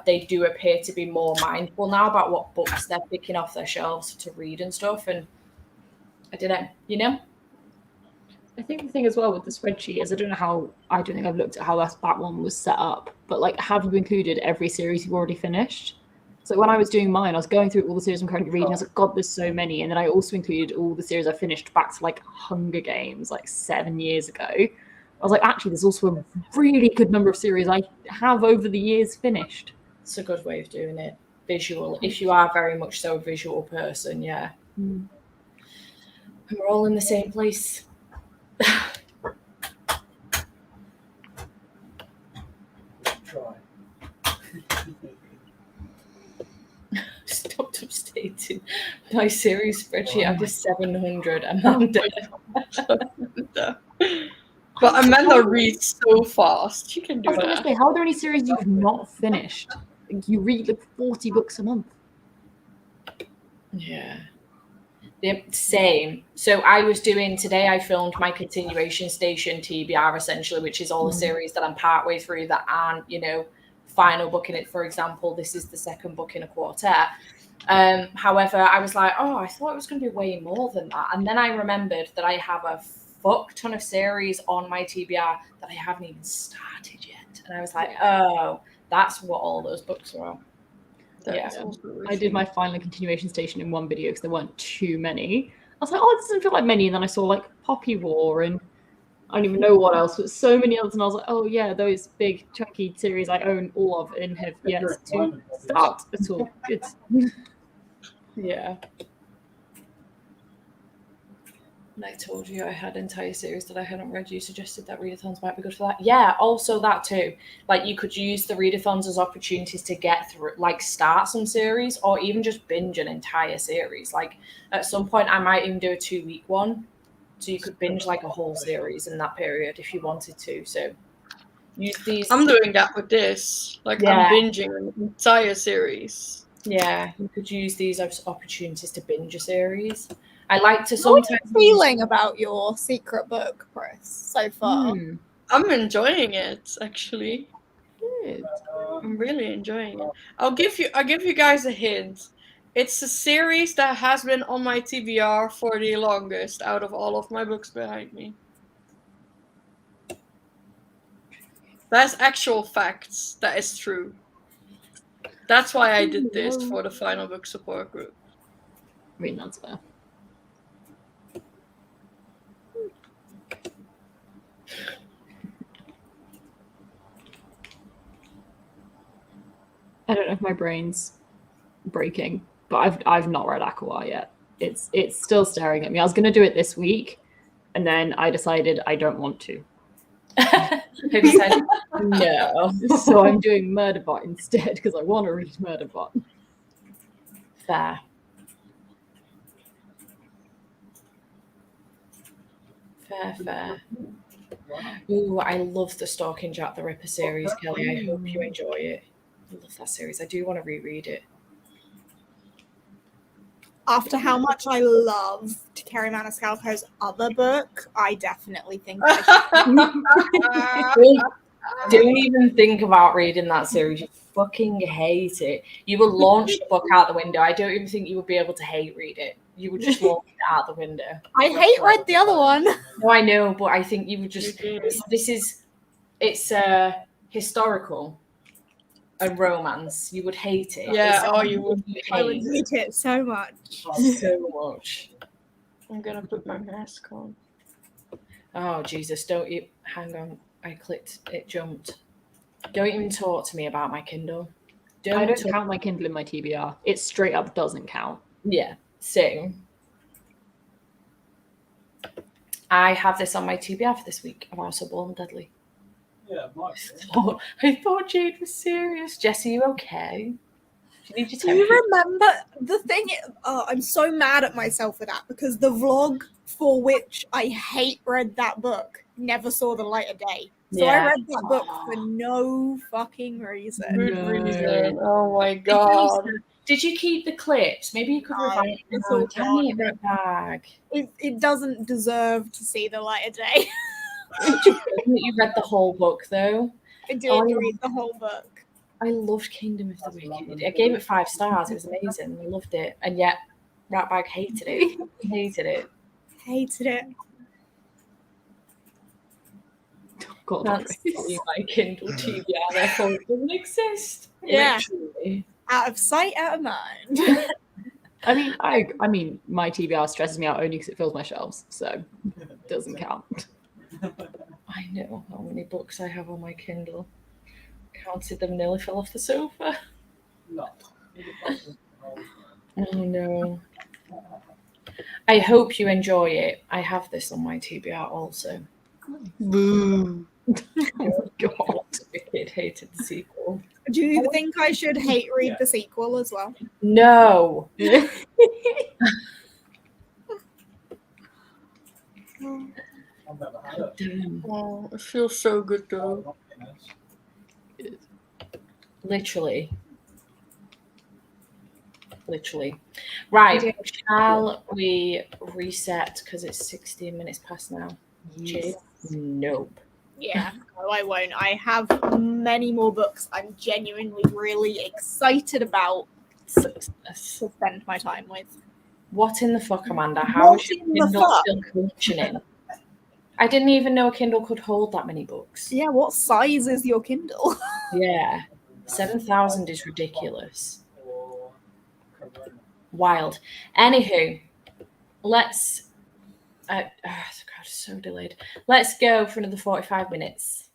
they do appear to be more mindful now about what books they're picking off their shelves to read and stuff. And I don't know, you know? I think the thing as well with the spreadsheet is I don't think I've looked at how that one was set up, but like, have you included every series you've already finished? So when I was doing mine, I was going through all the series I'm currently reading. I was like, God, there's so many. And then I also included all the series I finished back to like Hunger Games, like 7 years ago. I was like, actually, there's also a really good number of series I have over the years finished. It's a good way of doing it. Visual, if you are very much so a visual person, yeah. Mm. We're all in the same place. Try. Stopped updating my series spreadsheet after 700. Amanda. But Amanda reads so fast. She can do that. Say, how are there any series you've not finished? You read like 40 books a month. Yeah. Same. So I was doing today, I filmed my continuation station TBR essentially, which is all the series that I'm partway through that aren't, you know, final book in it. For example, this is the second book in a quartet. However, I was like, oh, I thought it was going to be way more than that. And then I remembered that I have a fuck ton of series on my TBR that I haven't even started yet. And I was like, oh, that's what all those books are on. Yeah. I did my final continuation station in one video because there weren't too many. I was like, oh, it doesn't feel like many. And then I saw like Poppy War and I don't even know what else, but so many others. And I was like, oh yeah, those big chunky series I own all of and have yet to start at all. Good. Yeah. And I told you I had entire series that I hadn't read. You suggested that readathons might be good for that. Yeah, also that too. Like you could use the readathons as opportunities to get through, like start some series or even just binge an entire series. Like at some point I might even do a 2-week one. So you could binge like a whole series in that period if you wanted to. So use these. I'm doing that with this. Like I'm binging an entire series. Yeah, you could use these as opportunities to binge a series. I like to sometimes. How are you feeling about your secret book, Chris, so far? I'm enjoying it, actually. Good. I'm really enjoying it. I'll give you guys a hint. It's a series that has been on my TBR for the longest out of all of my books behind me. That's actual facts. That is true. That's why I did this for the final book support group. I mean, that's fair. I don't know if my brain's breaking, but I've not read Aqua yet. It's still staring at me. I was going to do it this week, and then I decided I don't want to. I decided no. So I'm doing Murderbot instead because I want to read Murderbot. Fair. Fair. Ooh, I love the Stalking Jack the Ripper series, Kelly. I hope you enjoy it. I love that series. I do want to reread it. After how much I loved Kerry Maniscalco's other book, I definitely think I should. Don't even think about reading that series. You fucking hate it. You will launch the book out the window. I don't even think you would be able to hate read it. You would just launch it out the window. I hate read the other one. No, I know, but I think you would just. It's historical. A romance, you would hate it. Yeah, you would. I would hate it so much. So much. I'm gonna put my mask on. Oh Jesus! Don't you? Hang on. I clicked. It jumped. Don't even talk to me about my Kindle. I don't count my Kindle in my TBR. It straight up doesn't count. Yeah, same. I have this on my TBR for this week. I'm also Born Deadly. Yeah, I thought Jade was serious. Jessie, you okay? Do you remember the thing? I'm so mad at myself for that because the vlog for which I hate read that book never saw the light of day. So I read that book for no fucking reason. Good reason. Oh my god. Did you keep the clips? Maybe you could revive it. Tell me it back. It doesn't deserve to see the light of day. You read the whole book though. I did read the whole book. I loved Kingdom of the Wicked. I gave it 5 stars. It was amazing. I loved it. And yet Ratbag hated it. He hated it. Hated it. God, Can't see my Kindle TBR, therefore it doesn't exist. Yeah. Literally. Out of sight, out of mind. I mean, my TBR stresses me out only because it fills my shelves, so it doesn't count. I know how many books I have on my Kindle. Counted them, nearly fell off the sofa. No. Oh no. I hope you enjoy it. I have this on my TBR also. Boo. Oh, God. Wicked hated the sequel. Do you think I should hate read the sequel as well? No. I've never had it. Damn. Oh, it feels so good though. Literally. Right. Shall we reset because it's 16 minutes past now? Yes. Nope. Yeah, no, I won't. I have many more books I'm genuinely really excited about Success. to spend my time with. What in the fuck, Amanda? How is your in the Kindle fuck? still functioning? I didn't even know a Kindle could hold that many books. Yeah, what size is your Kindle? Yeah. 7,000 is ridiculous. Wild. Anywho, let's. God, so delayed. Let's go for another 45 minutes.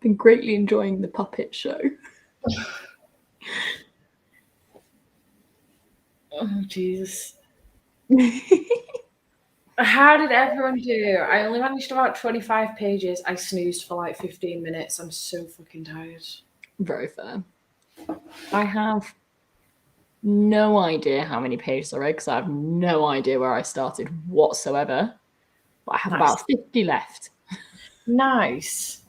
Been greatly enjoying the puppet show. Oh, Jesus. How did everyone do? I only managed about 25 pages. I snoozed for like 15 minutes. I'm so fucking tired. Very fair. I have no idea how many pages I read because I have no idea where I started whatsoever. But I have about 50 left. Nice.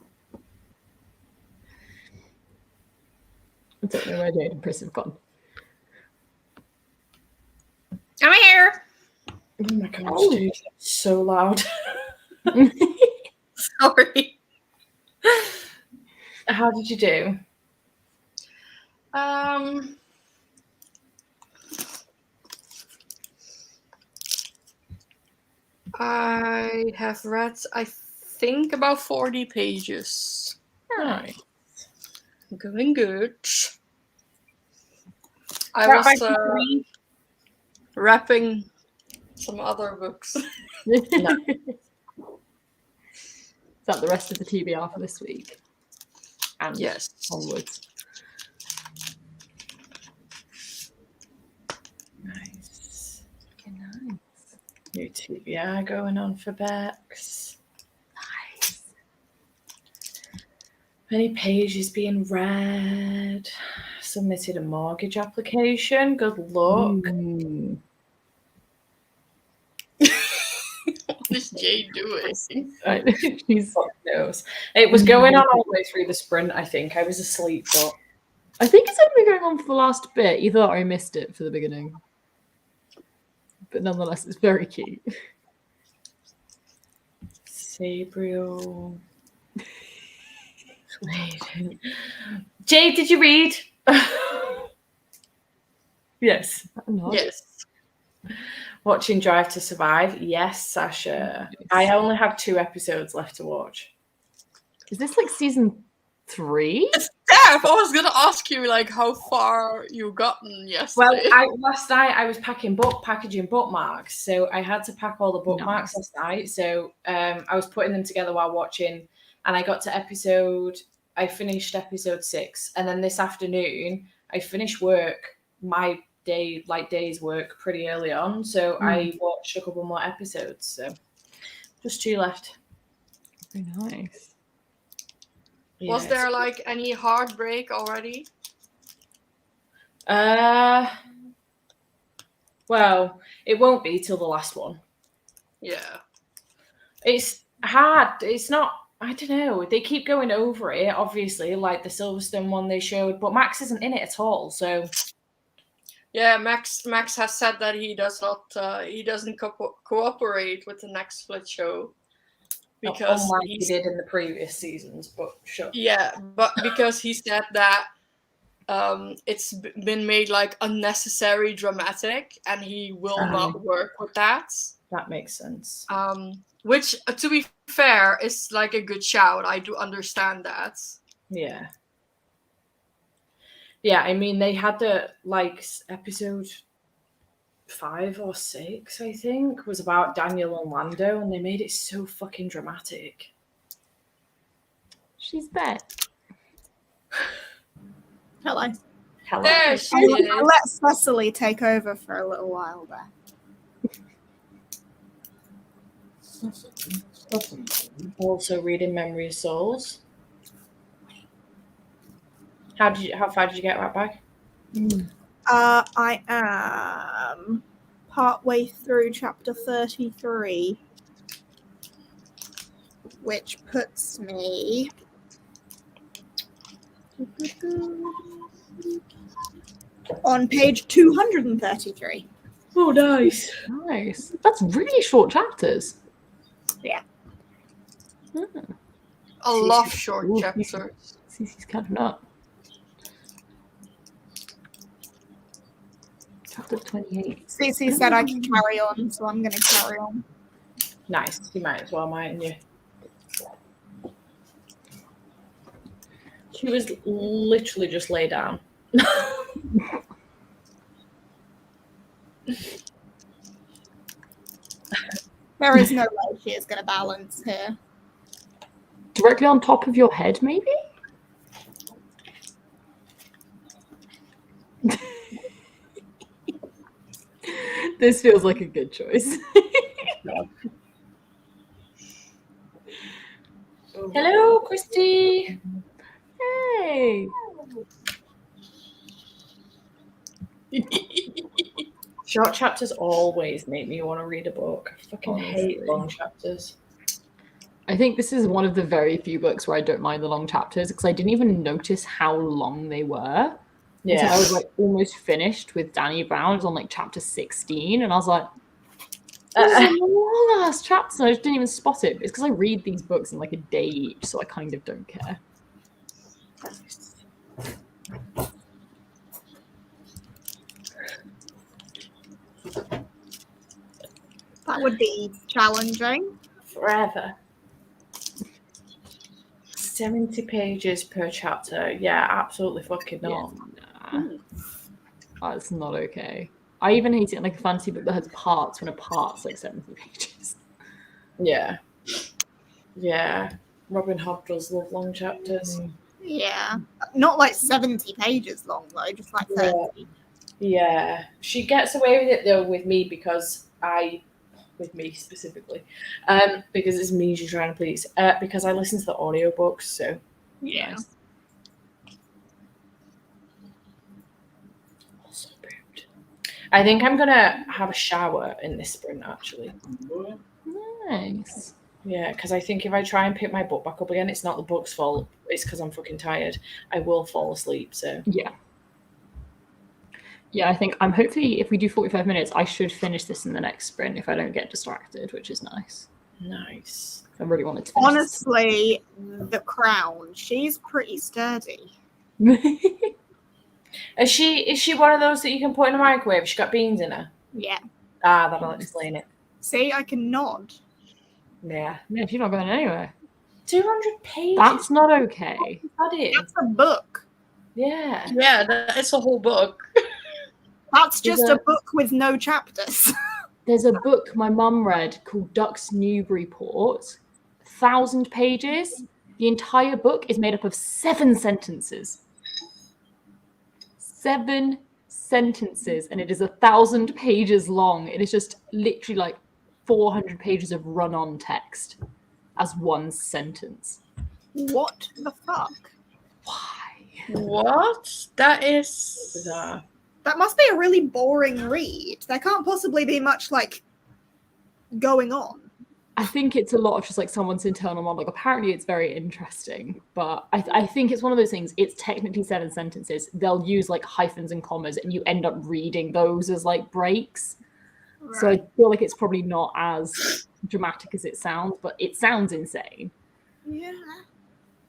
I don't know where Jade and Chris have gone. I'm here. Oh my gosh, dude, that's so loud. Sorry. How did you do? I have read, I think, about 40 pages. Nice. Going good. I Right, was wrapping some other books. Is that the rest of the TBR for this week? And yes. Onwards. Nice. Nice. New TBR going on for Bex. Nice. Many pages being read. Submitted a mortgage application. Good luck. What is Jade doing? She's... God knows. It was going on all the way through the sprint, I think. I was asleep, but I think it's only been going on for the last bit. You thought I missed it for the beginning. But nonetheless, it's very cute. Sabriel. Jade, did you read? Yes. Yes. Watching Drive to Survive? Yes, Sasha. Nice. I only have 2 episodes left to watch. Is this like season 3? Steph, I was gonna ask you like how far you gotten yesterday. Well, last night I was packaging bookmarks, so I had to pack all the bookmarks last night. So I was putting them together while watching, and I got to I finished episode 6, and then this afternoon I finished work, my day's work pretty early on, so I watched a couple more episodes. So just 2 left. Very nice. Yeah, was there like any heartbreak already? Well, it won't be till the last one. Yeah. It's hard. It's not, I don't know. They keep going over it, obviously, like the Silverstone one they showed, but Max isn't in it at all, so... Yeah, Max has said that he doesn't cooperate with the next split show. Because unlike he did in the previous seasons, but sure. Yeah, but because he said that it's been made like unnecessary dramatic, and he will not work with that. That makes sense. Which, to be fair, is like a good shout. I do understand that. Yeah. Yeah, I mean, they had the episode 5 or 6, I think, was about Daniel and Lando, and they made it so fucking dramatic. She's back. Hello. There she I is. let Cecily take over for a little while there. Also reading Memory of Souls. How far did you get right back? I am partway through chapter 33, which puts me on page 233. Oh, nice. Nice. That's really short chapters. Yeah. I love short chapters. Cece's catching up. Chapter 28. Cece said I can carry on, so I'm going to carry on. Nice. You might as well, mightn't you? She was literally just lay down. There is no way she is going to balance here. Directly on top of your head, maybe? This feels like a good choice. Hello, Christy. Hey. Short chapters always make me want to read a book. I fucking hate Honestly. long chapters. I think this is one of the very few books where I don't mind the long chapters because I didn't even notice how long they were. Yeah. Until I was like almost finished with Danny Brown. It was on like chapter 16, and I was like, this is a long ass chapter. I just didn't even spot it. It's because I read these books in like a day each, so I kind of don't care. That would be challenging. Forever. 70 pages per chapter. Yeah, absolutely fucking not. Yeah, nah. That's not okay. I even hate it in like a fantasy book that has parts when a part's like 70 pages. Yeah. Yeah. Robin Hobb does love long chapters. Yeah. Not like 70 pages long, though, just like 30. Yeah. She gets away with it, though, with me because with me specifically, because it's me she's trying to please, because I listen to the audiobooks, so. Yeah. Nice. Also pooped. I think I'm gonna have a shower in this sprint, actually. Nice. Yeah, because I think if I try and pick my book back up again, it's not the book's fault. It's because I'm fucking tired. I will fall asleep, so. Yeah. Yeah, I think I'm hopefully, if we do 45 minutes, I should finish this in the next sprint if I don't get distracted, which is nice. Nice. I really wanted to finish Honestly, The Crown, she's pretty sturdy. Is she one of those that you can put in a microwave? She got beans in her? Yeah. Ah, that'll explain it. See, I can nod. Yeah. Yeah, she's not going anywhere. 200 pages. That's not okay. That is. That's a book. Yeah. Yeah, that's a whole book. That's just a book with no chapters. There's a book my mum read called Ducks Newburyport, 1,000 pages. The entire book is made up of 7 sentences. 7 sentences, and it is 1,000 pages long. It is just literally like 400 pages of run-on text as one sentence. What the fuck? Why? What? That is Bizarre. That must be a really boring read. There can't possibly be much, like, going on. I think it's a lot of just like someone's internal monologue. Apparently it's very interesting, but I think it's one of those things. It's technically 7 sentences. They'll use like hyphens and commas, and you end up reading those as like breaks. Right. So I feel like it's probably not as dramatic as it sounds, but it sounds insane. Yeah.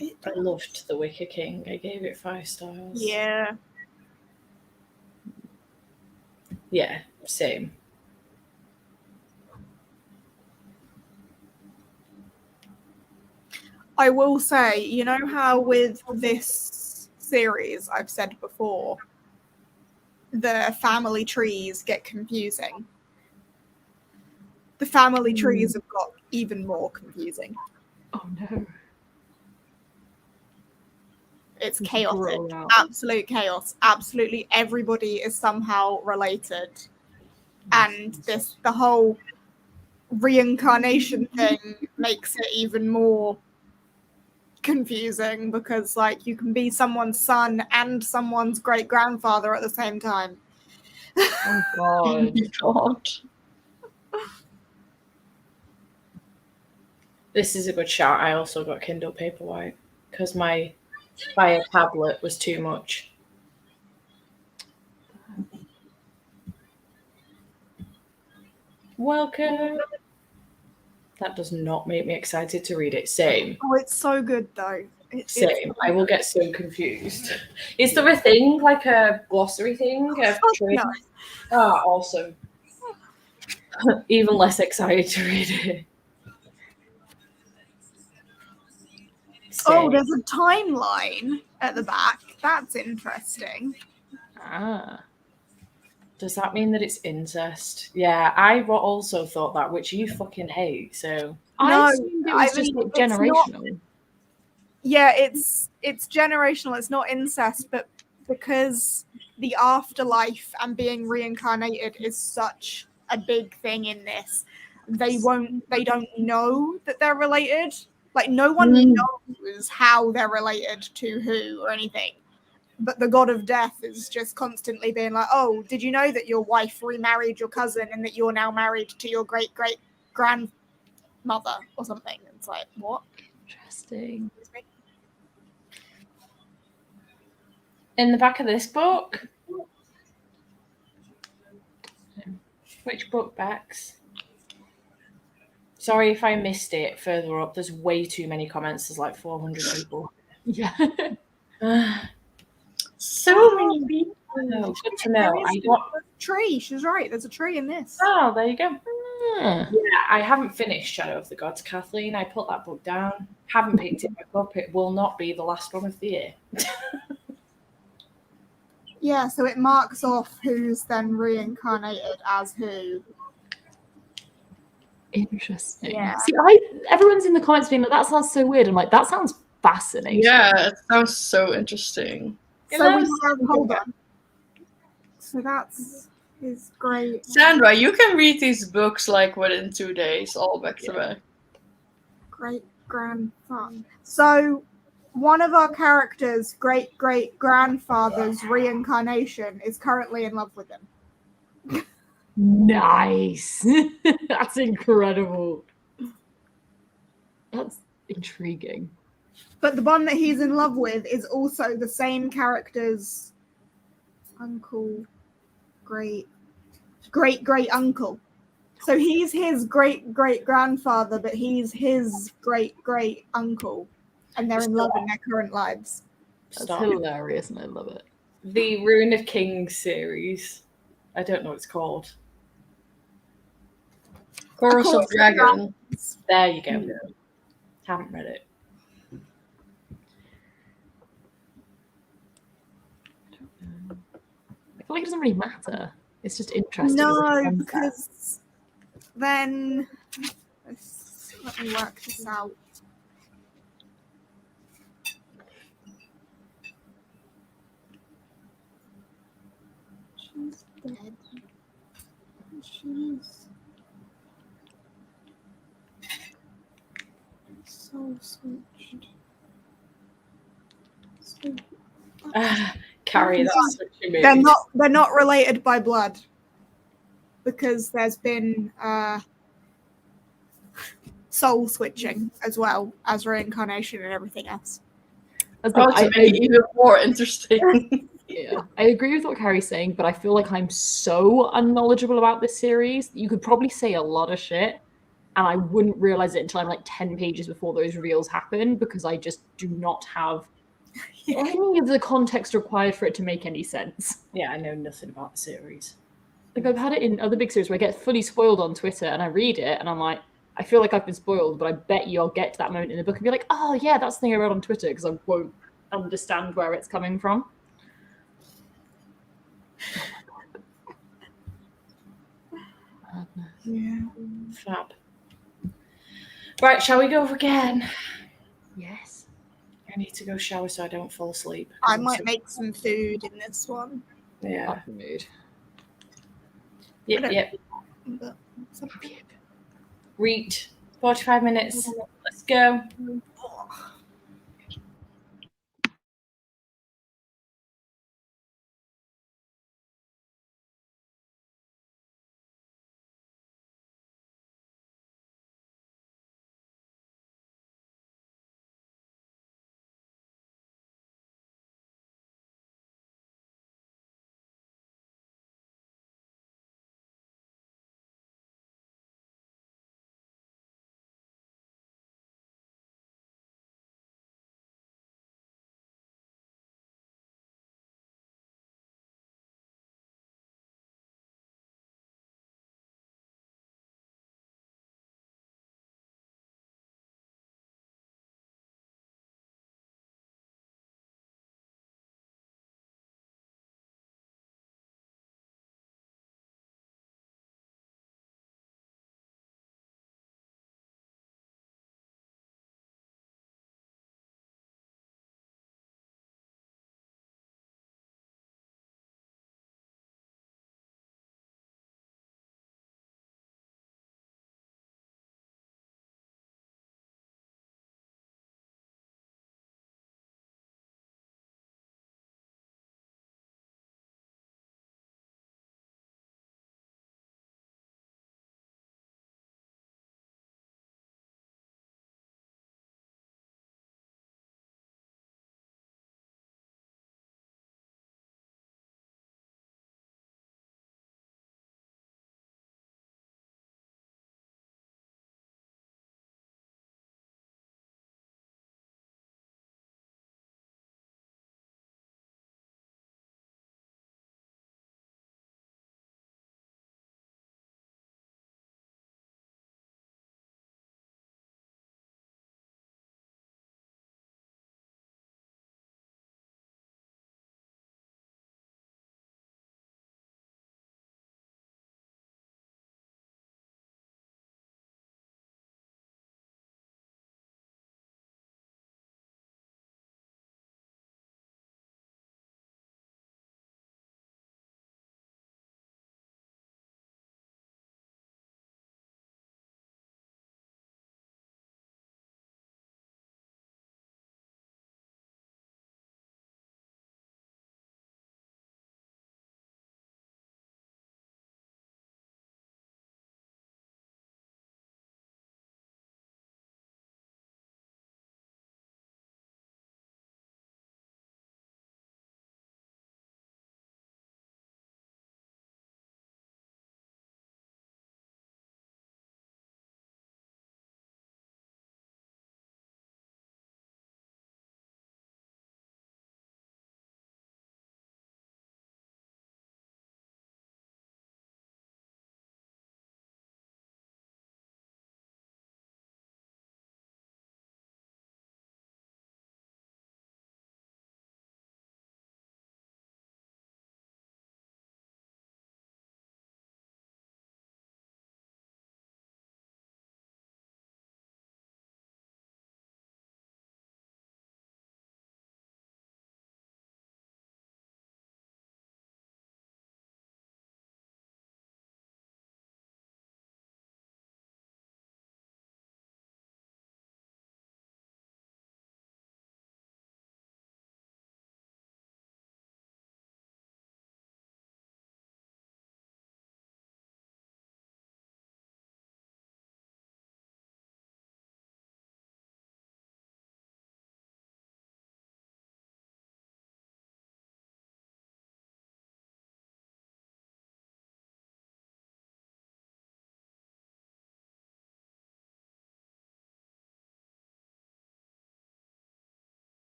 I loved The Wicker King. I gave it 5 stars. Yeah. Yeah, same. I will say, you know how with this series, I've said before, the family trees get confusing. The family trees have got even more confusing. Oh no. It's chaotic. Absolute chaos. Absolutely everybody is somehow related. And the whole reincarnation thing makes it even more confusing because like you can be someone's son and someone's great grandfather at the same time. Oh god. This is a good shout. I also got Kindle Paperwhite because my Fire tablet was too much. Welcome. That does not make me excited to read it. Same. Oh, it's so good though. Same. I will get so confused. Is there a thing, like a glossary thing? No. Ah, awesome. Even less excited to read it. Same. Oh, there's a timeline at the back. That's interesting. Ah. Does that mean that it's incest? Yeah, I also thought that, which you fucking hate, so... I assumed it was just like generational. Yeah, it's generational. It's not incest, but because the afterlife and being reincarnated is such a big thing in this, they don't know that they're related. Like no one knows how they're related to who or anything. But the god of death is just constantly being like, "Oh, did you know that your wife remarried your cousin and that you're now married to your great great grandmother or something?" It's like, what? Interesting. In the back of this book? Which book, Bex? Sorry if I missed it further up. There's way too many comments. There's like 400 people. Yeah. So many people. Oh, good to know. Tree. She's right. There's a tree in this. Oh, there you go. Ah. Yeah, I haven't finished Shadow of the Gods, Kathleen. I put that book down. Haven't picked it back up. It will not be the last one of the year. Yeah, so it marks off who's then reincarnated as who. Interesting. Yeah. See, everyone's in the comments being like, that sounds so weird. I'm like, that sounds fascinating. Yeah, it sounds so interesting. So we have, hold on. So that's is great. Sandra, you can read these books like within 2 days, all back to back. Great grandfather. So one of our characters' great great grandfather's reincarnation is currently in love with him. Nice. That's incredible. That's intriguing. But the one that he's in love with is also the same character's uncle, great great uncle. So he's his great great grandfather, but he's his great great uncle, and they're in love in their current lives. That's hilarious, and I love it. The Rune of Kings series. I don't know what it's called. Chorus of Dragons. There you go. Yeah. Haven't read it. I feel like it doesn't really matter. It's just interesting. No, because then let me work this out. She's dead. She's so switched. So Carrie, that's such a movie. they're not related by blood because there's been soul switching as well as reincarnation and everything else. To make it even more interesting. Yeah, I agree with what Carrie's saying, but I feel like I'm so unknowledgeable about this series. You could probably say a lot of shit, and I wouldn't realize it until I'm like 10 pages before those reveals happen because I just do not have any of the context required for it to make any sense. Yeah, I know nothing about the series. Like I've had it in other big series where I get fully spoiled on Twitter and I read it and I'm like, I feel like I've been spoiled, but I bet you I'll get to that moment in the book and be like, oh yeah, that's the thing I read on Twitter because I won't understand where it's coming from. Yeah. Fab. Right, shall we go again? Yes. I need to go shower so I don't fall asleep. I might make some food in this one. Yeah. Mood. Yep. But Read 45 minutes. Let's go.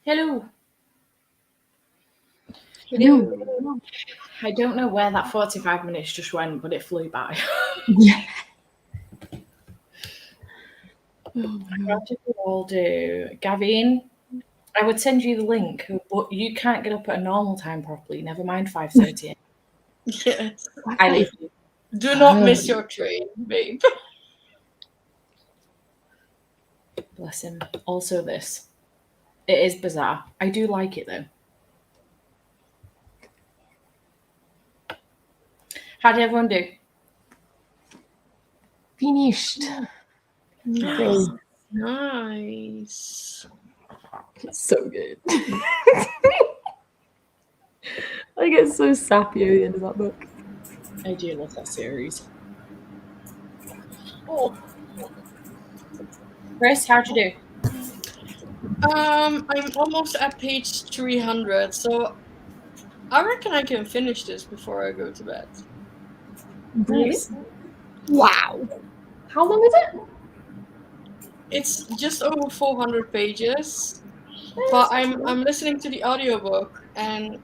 Hello. Hello. I don't know where that 45 minutes just went, but it flew by. Yeah. What did we all do? Gavin, I would send you the link, but you can't get up at a normal time properly. Never mind 5:30. Yes. I leave you. Do not miss your train, babe. Bless him. Also, this. It is bizarre. I do like it though. How did everyone do? Finished. Okay. Nice. It's so good. I get so sappy at the end of that book. I do love that series. Oh. Chris, how'd you do? I'm almost at page 300, so I reckon I can finish this before I go to bed. Nice. Wow. How long is it? It's just over 400 pages, but I'm listening to the audiobook, and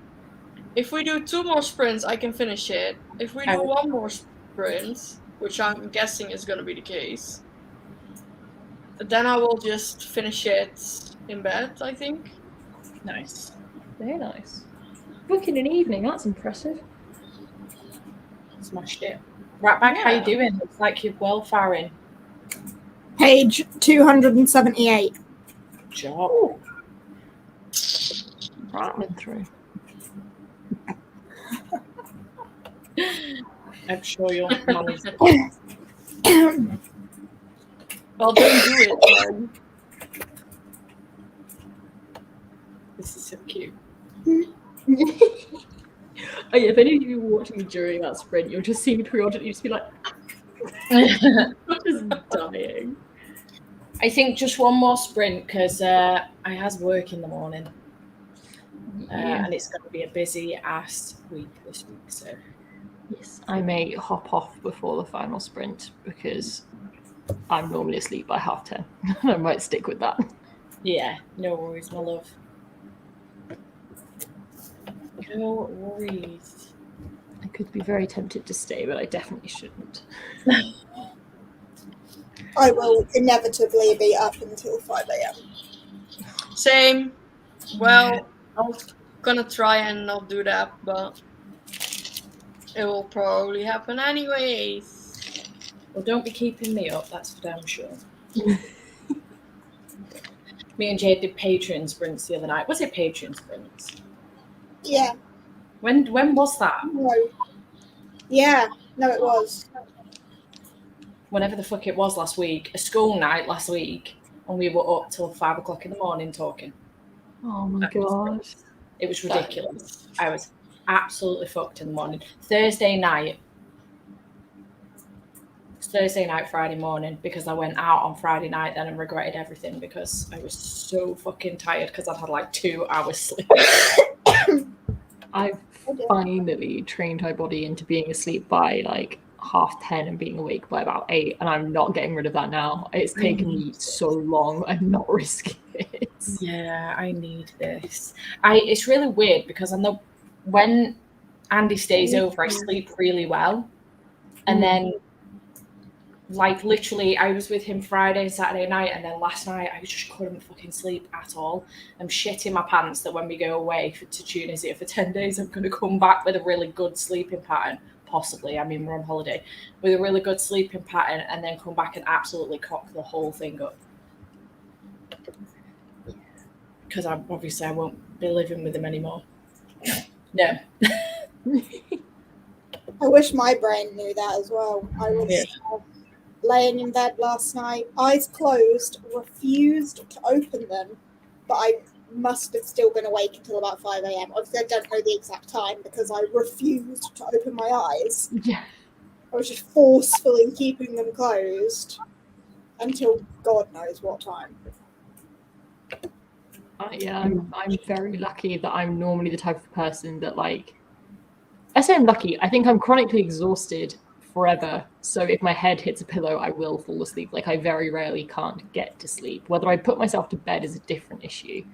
if we do 2 more sprints, I can finish it. If we do 1 more sprint, which I'm guessing is going to be the case, then I will just finish it in bed, I think. Nice. Very nice. Book in an evening, that's impressive. Smashed it. Right back, how you doing? Looks like you're well firing. Page 278. Good job. Rattling through. I'm sure you'll manage it. Well, don't do it, then. This is so cute. Oh yeah, if any of you were watching during that sprint, you'll just see me periodically just be like, just dying. I think just 1 more sprint because I has work in the morning. And it's going to be a busy ass week this week. So Yes, I may hop off before the final sprint because I'm normally asleep by 10:30. I might stick with that. yeah, no worries, my love. No worries. I could be very tempted to stay, but I definitely shouldn't. I will inevitably be up until 5 a.m. Same. Well, I was gonna try and not do that, but it will probably happen anyways. Well, don't be keeping me up, that's for damn sure. Me and Jade did Patreon sprints the other night. Was it Patreon sprints? Yeah. When was that? No. Yeah. No, it was. Whenever the fuck it was last week. A school night last week, and we were up till 5 o'clock in the morning talking. Oh my gosh. It was ridiculous. I was absolutely fucked in the morning. Thursday night, Friday morning, because I went out on Friday night then and regretted everything because I was so fucking tired because I'd had like 2 hours sleep. I've finally trained my body into being asleep by like 10:30 and being awake by about 8, and I'm not getting rid of that now. It's taken me so long. I'm not risking it. Yeah, I need this. It's really weird because I know when Andy stays over, I sleep really well. And then like literally I was with him Friday and Saturday night, and then last night I just couldn't fucking sleep at all. I'm shitting my pants that when we go away to Tunisia for 10 days, I'm going to come back with a really good sleeping pattern. Possibly, I mean, we're on holiday, with a really good sleeping pattern, and then come back and absolutely cock the whole thing up. Because I won't be living with him anymore. No. I wish my brain knew that as well. I was laying in bed last night, eyes closed, refused to open them, but I must have still been awake until about 5 a.m. Obviously, I don't know the exact time because I refused to open my eyes. Yeah. I was just forcefully keeping them closed until God knows what time. Yeah, I'm very lucky that I'm normally the type of person that, like, I say I'm lucky. I think I'm chronically exhausted forever. So if my head hits a pillow, I will fall asleep. Like, I very rarely can't get to sleep. Whether I put myself to bed is a different issue.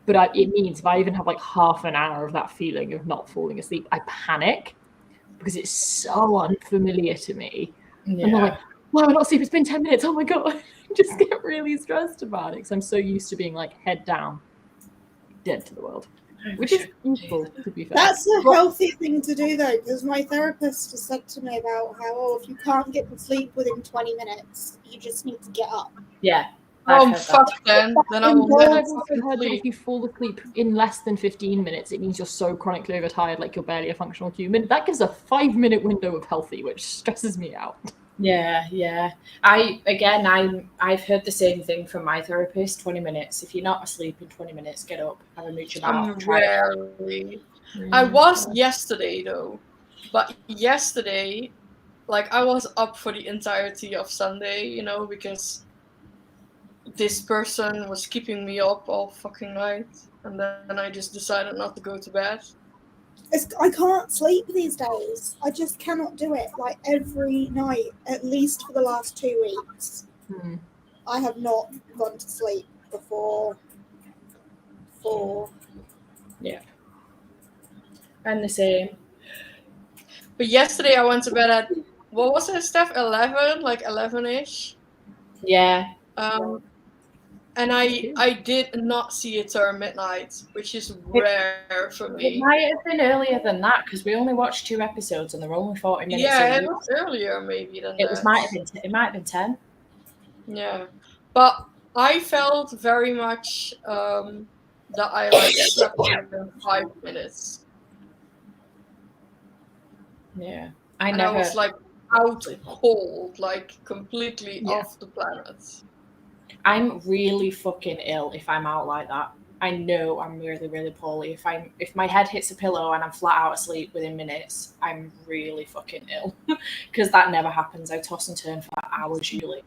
But it means if I even have like half an hour of that feeling of not falling asleep, I panic because it's so unfamiliar to me. Yeah. And I'm like, why am I not asleep? It's been 10 minutes. Oh my God. I just get really stressed about it because I'm so used to being like head down, dead to the world. Which is useful, to be fair. That's a healthy thing to do, though, because my therapist has said to me about how, if you can't get to sleep within 20 minutes, you just need to get up. Yeah. Fuck then. Then I will never I've also heard that if you fall asleep in less than 15 minutes, it means you're so chronically overtired, like you're barely a functional human. That gives a 5-minute window of healthy, which stresses me out. Yeah. I've heard the same thing from my therapist. 20 minutes. If you're not asleep in 20 minutes, get up, have a mooch about. Rarely. I was yesterday though, but yesterday, like I was up for the entirety of Sunday, you know, because this person was keeping me up all fucking night, and then I just decided not to go to bed. I can't sleep these days. I just cannot do it. Like every night, at least for the last 2 weeks, I have not gone to sleep before 4. Yeah. And the same. But yesterday I went to bed at, what was it, Steph? 11? Like 11-ish? Yeah. And I did not see it turn midnight, which is rare for me. It might have been earlier than that, because we only watched 2 episodes and they're only 40 minutes. Yeah, it was earlier maybe than that. It might have been 10. Yeah. But I felt very much that I like slept within 5 minutes. Yeah. I was like out cold, like completely off the planet. I'm really fucking ill if I'm out like that. I know I'm really, really poorly. If my head hits a pillow and I'm flat out asleep within minutes, I'm really fucking ill. Because that never happens. I toss and turn for hours usually.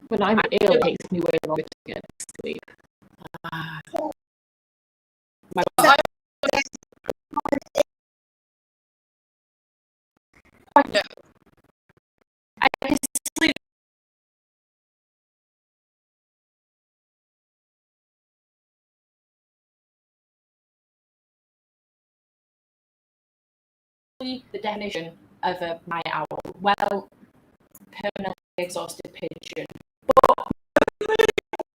When I'm ill, it takes me way longer to get to sleep. I can sleep. The definition of a night owl. Well, permanently exhausted pigeon. But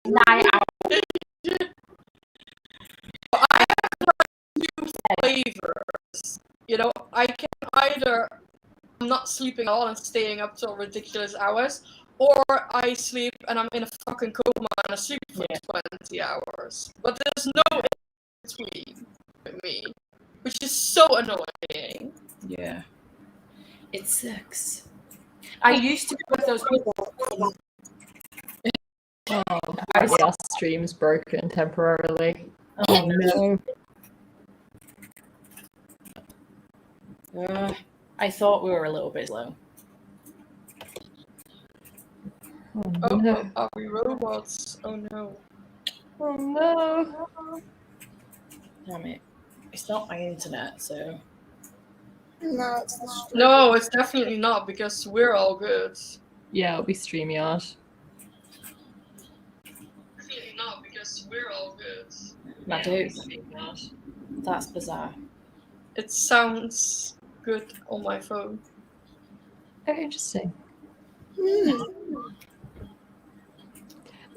night owl. I have new flavors. You know, I can either I'm not sleeping at all and staying up till ridiculous hours, or I sleep and I'm in a fucking coma and I sleep for 20 hours. But there's no in between with me, which is so annoying. Yeah. It sucks. I used to be one of those people. Our stream's broken temporarily. Oh no. I thought we were a little bit slow. Oh no. Are we robots? Oh no. Oh no. Damn it. It's not my internet, so. No, it's the stream. No, it's definitely not, because we're all good. Yeah, it'll be StreamYard. Definitely not, because we're all good. That's bizarre. It sounds good on my phone. Very interesting.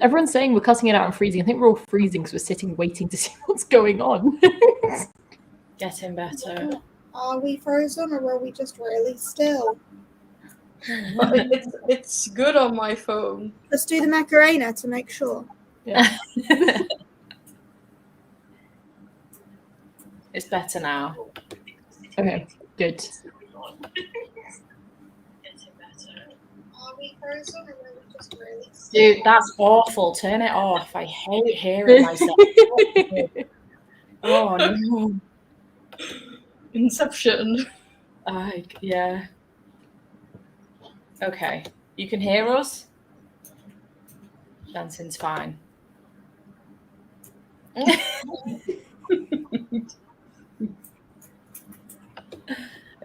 Everyone's saying we're cutting it out and freezing. I think we're all freezing because we're sitting waiting to see what's going on. Getting better. Are we frozen or are we just really still? But it's good on my phone. Let's do the Macarena to make sure. Yeah. It's better now. Okay, good. Are we frozen or are we just really still? Dude, that's awful. Turn it off. I hate hearing myself. Oh no. Inception. Yeah. Okay. You can hear us? Dancing's fine. It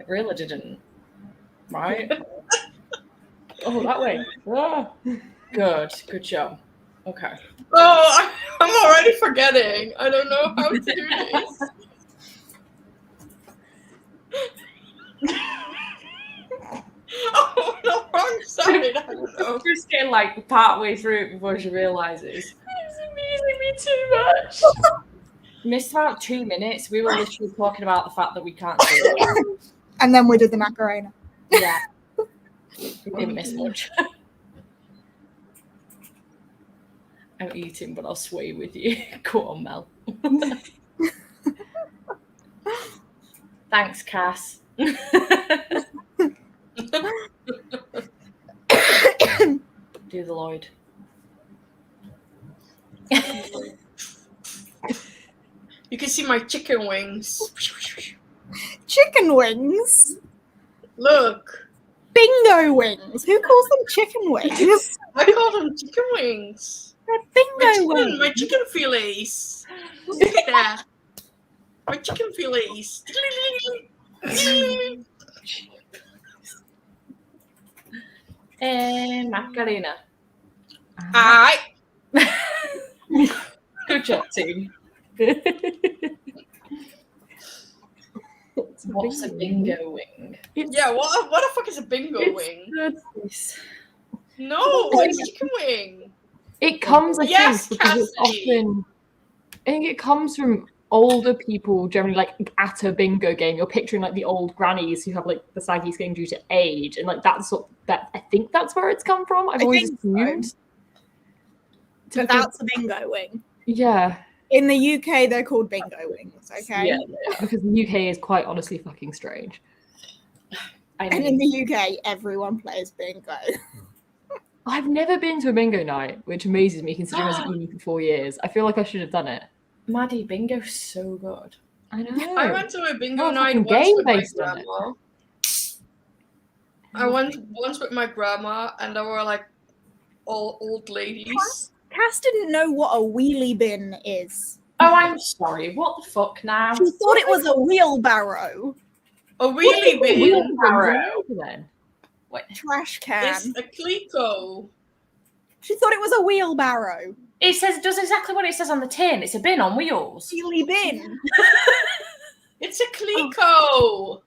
really didn't. Right? Oh, that way. Ah. Good job. Okay. Oh, I'm already keep forgetting. I don't know how to do this. Oh, the wrong side. I don't know. Just getting like partway through it before she realizes. It's amusing me too much. Missed about 2 minutes. We were literally talking about the fact that we can't see it. And then we did the Macarena. Yeah. We didn't miss much. I'm eating, but I'll sway with you. Go on, Mel. Thanks, Cass. Do the Lloyd. You can see my chicken wings. Chicken wings? Look. Bingo wings. Who calls them chicken wings? I call them chicken wings. They're bingo wings. My chicken fillets. Look at that. My chicken fillets. And Macarena. Alright. Good job, team. What's a bingo wing? Yeah, what the fuck is a bingo wing? No, it's a chicken wing. It comes, I Yes, think, because it's Cassidy. often. I think it comes from older people generally, like at a bingo game. You're picturing like the old grannies who have like the saggy skin due to age, and like that's what that. I think that's where it's come from. I've always assumed. So that's a bingo wing. Yeah. In the UK, they're called bingo wings, okay? Yeah, Because the UK is quite honestly fucking strange. I And in the UK, everyone plays bingo. I've never been to a bingo night, which amazes me considering I was at uni for 4 years. I feel like I should have done it. Maddie, bingo's so good. I know. I went to a bingo Oh, night fucking once with my game-based on it. grandma. I went once with my grandma, and there were like all old ladies. Cass didn't know what a wheelie bin is. Oh, I'm sorry. What the fuck now? She thought it was a wheelbarrow. A wheelie bin Wheelbarrow. Then. Trash is can. a Clico. She thought it was a wheelbarrow. It does exactly what it says on the tin. It's a bin on wheels. Wheelie bin. It's a Clico.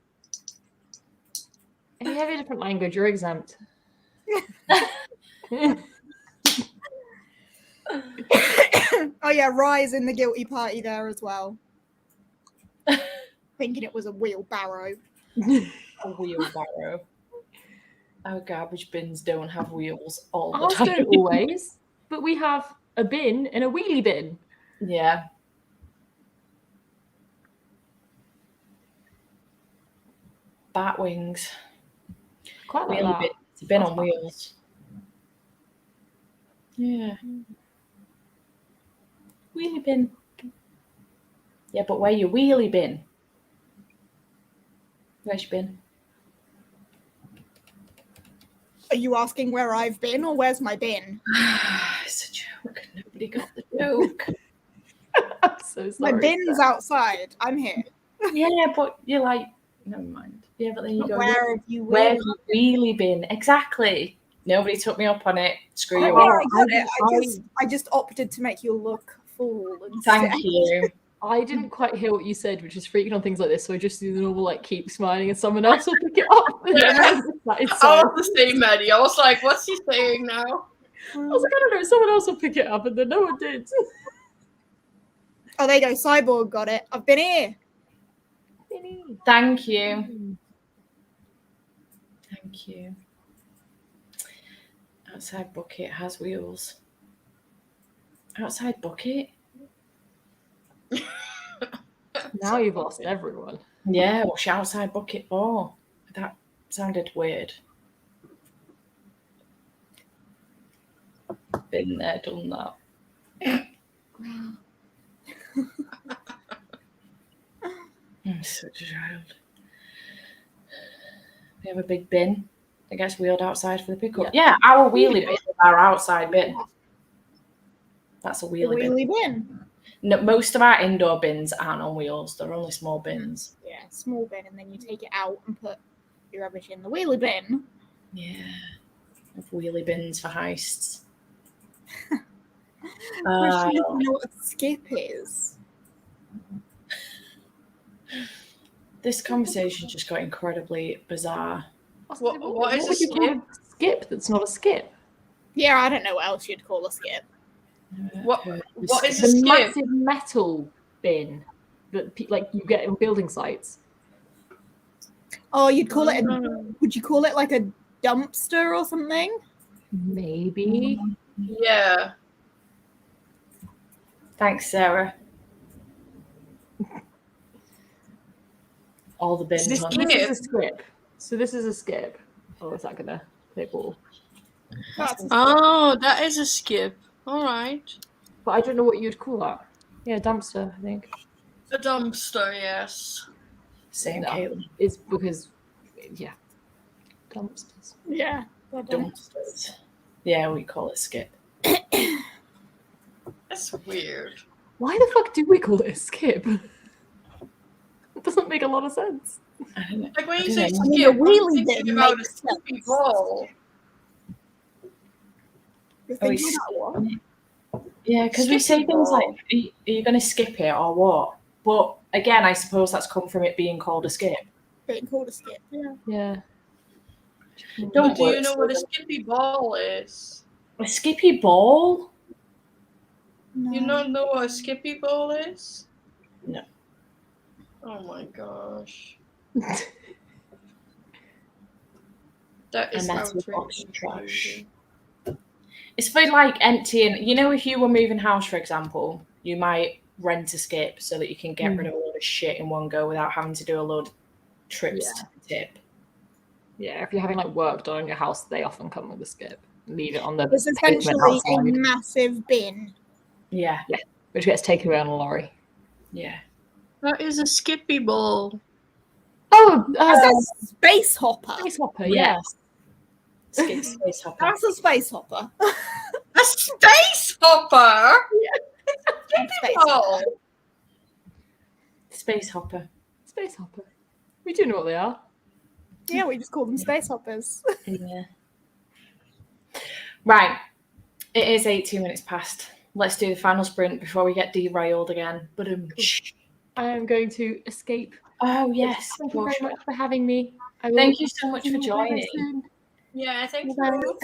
If you have a different language, you're exempt. Oh yeah, Rye's in the guilty party there as well. Thinking it was a wheelbarrow. A wheelbarrow. Our garbage bins don't have wheels all the Ours time. don't always, but we have a bin and a wheelie bin. Yeah. Bat wings. Quite like Wheelie that. bin. It's a bin That's on fun. wheels. Yeah. Wheelie bin. Yeah, but where your wheelie bin? Where's your bin? Are you asking where I've been or where's my bin? It's a joke. Nobody got the joke. I'm so sorry. My bin's outside. I'm here. Yeah, but you're like, never mind. Yeah, but then you go, Where have you where have been? you really been? Exactly. Nobody took me up on it. Screw you. Oh, all. I got it. I just opted to make you look fool. Thank you. I didn't quite hear what you said, which is freaking on things like this. So I just do the normal, like, keep smiling, and someone else will pick it up. And Yeah. that is I was the same, Maddie. I was like, what's he saying now? I was like, I don't know, someone else will pick it up, and then no one did. Oh, there you go. Cyborg got it. I've been here. Thank you. Thank you. Outside bucket has wheels. Outside bucket? Now you've lost everyone. Yeah, what's your outside bucket for? That sounded weird. Been there, done that. I'm such a child. We have a big bin that gets wheeled outside for the pickup. Yeah, our wheelie bin is our outside bin. That's a wheelie bin. Wheelie bin. No, most of our indoor bins aren't on wheels. They're only small bins. Yeah, small bin, and then you take it out and put your rubbish in the wheelie bin. Yeah. Wheelie bins for heists. Question is, you know what a skip is? This conversation just got incredibly bizarre. What is a would you call skip? a skip that's not a skip? Yeah, I don't know what else you'd call a skip. What is a The skip? massive metal bin that like you get in building sites. Oh, you'd call it would you call it like a dumpster or something? Maybe. Yeah. Thanks, Sarah. All the bin This puns. is a skip. So this is a skip. Oh, is that gonna play ball? Oh, that is a skip. All right. But I don't know what you'd call that. Yeah, dumpster, I think. A dumpster, yes. Same, No, Caitlin. it's because, yeah, dumpsters. Yeah. Dumpsters. Yeah, we call it skip. That's weird. Why the fuck do we call it a skip? It doesn't make a lot of sense. Like when you say I don't know. skip, The wheelie I'm thinking bin about a makes skippy sense. ball. You're Oh, thinking about what? Yeah, because we say Skippy things ball. like, are you going to skip it or what? But again, I suppose that's come from it being called a skip. Being called a skip, yeah. Yeah. Don't But do you work, know what a Stephen. skippy ball is? A skippy ball? No. You not know what a skippy ball is? No. Oh my gosh. That A is metal box outrageous. of trash. It's for like emptying. You know, if you were moving house, for example, you might rent a skip so that you can get rid of a load of shit in one go without having to do a load of trips to the tip. Yeah, if you're having like work done on your house, they often come with a skip. Leave it on the It's pavement essentially a outside. massive bin. Yeah. Yeah, which gets taken away on a lorry. Yeah. That is a skippy ball. Oh, That's a space hopper. space hopper, yeah. Skip space hopper. That's a space hopper. A space hopper? Space Oh. Space hopper. Space hopper. We do know what they are. Yeah, we just call them space hoppers. Yeah. Right. It is 18 minutes past. Let's do the final sprint before we get derailed again. But I am going to escape. oh yes. Thank you very much for having me. Thank you so much for see you very joining. soon. Yeah, thank Bye. you.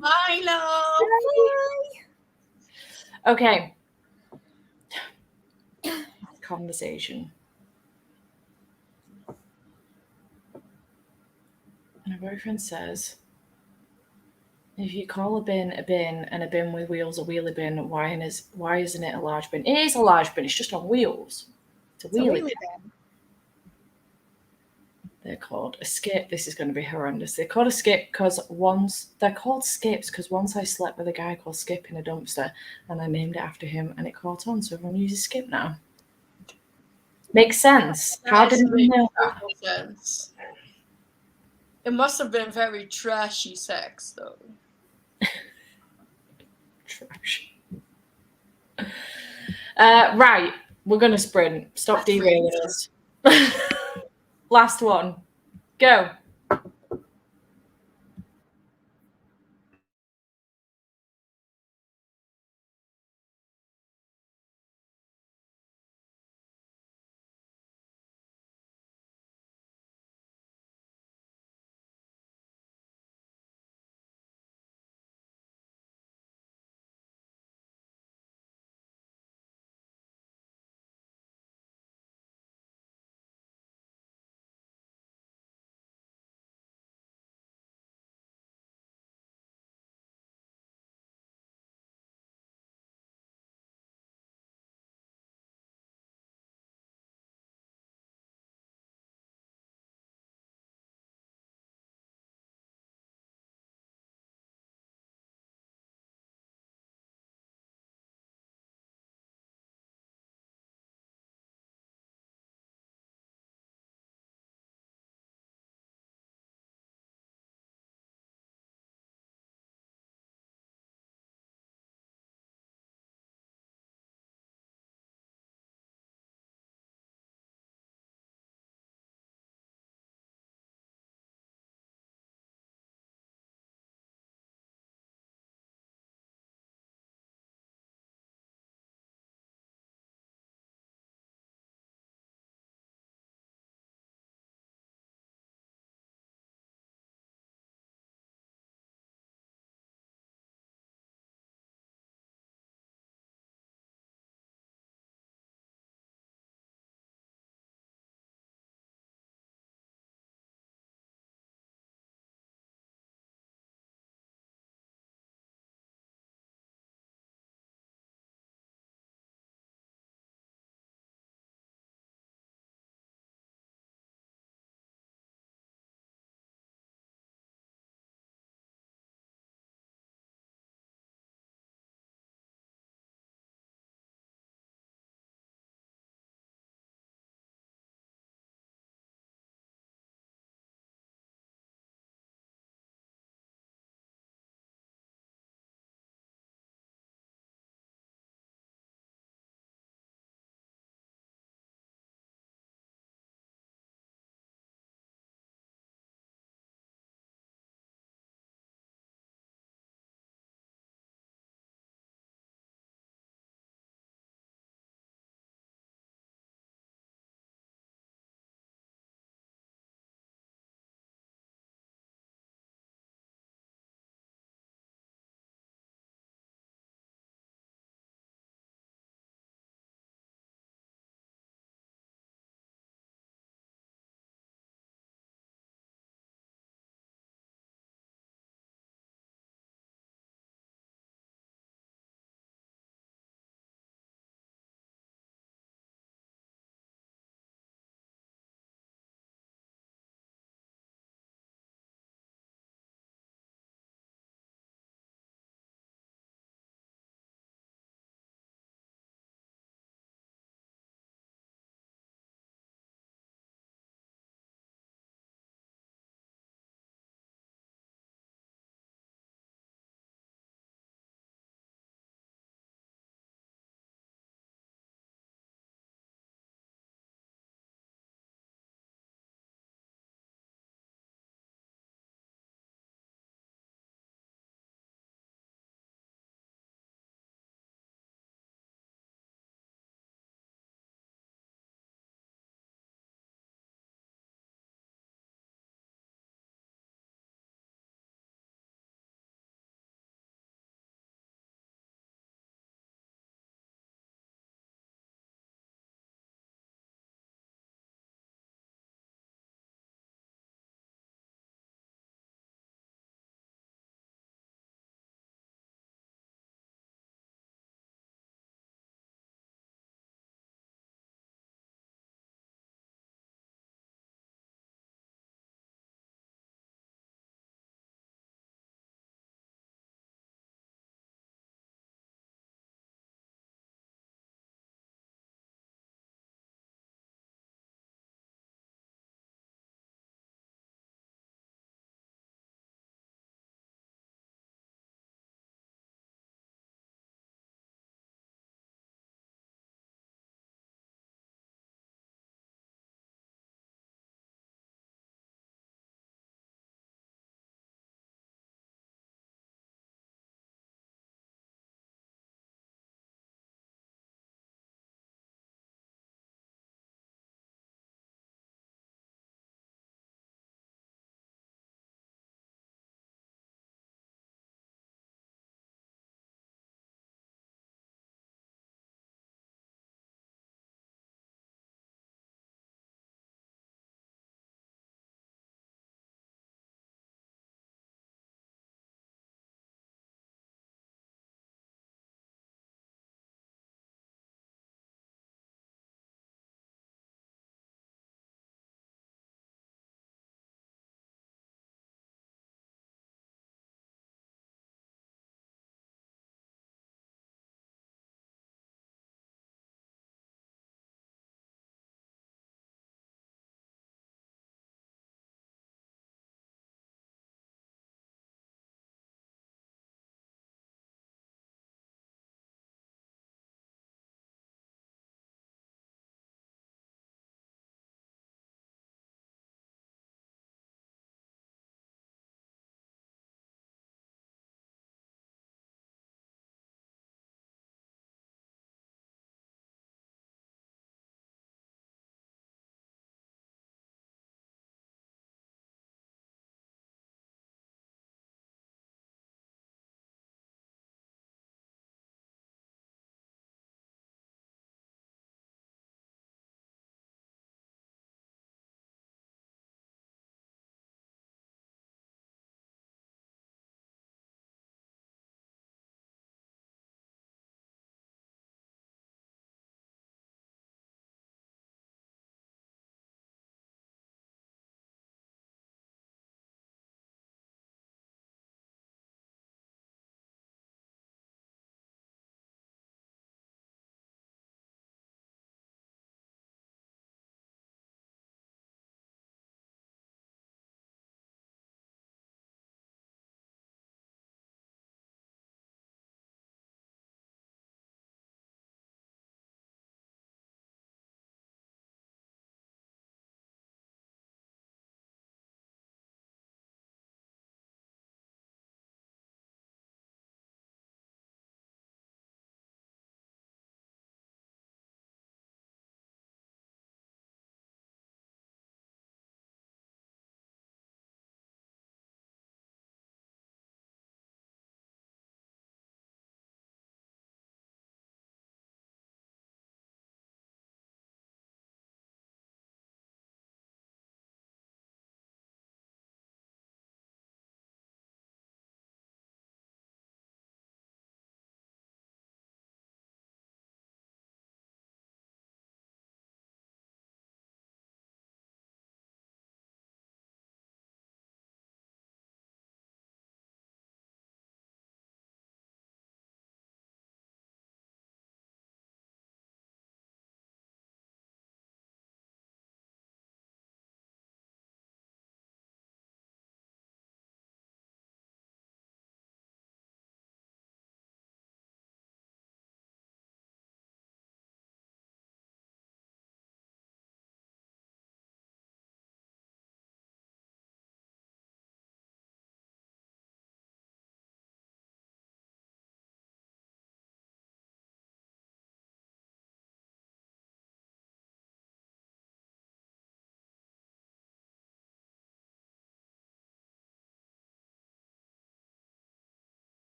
Bye, love. Okay. Conversation. My boyfriend says, if you call a bin and a bin with wheels a wheelie bin, why isn't it a large bin? It is a large bin, it's just on wheels. It's a wheelie bin. They're called a skip. This is going to be horrendous. They're called a skip because they're called skips because once I slept with a guy called Skip in a dumpster and I named it after him and it caught on, so everyone uses skip now. Makes sense. How didn't we know that? Sense. It must have been very trashy sex, though. Trash. Right, we're going to sprint. Stop derailing us. Last one. Go.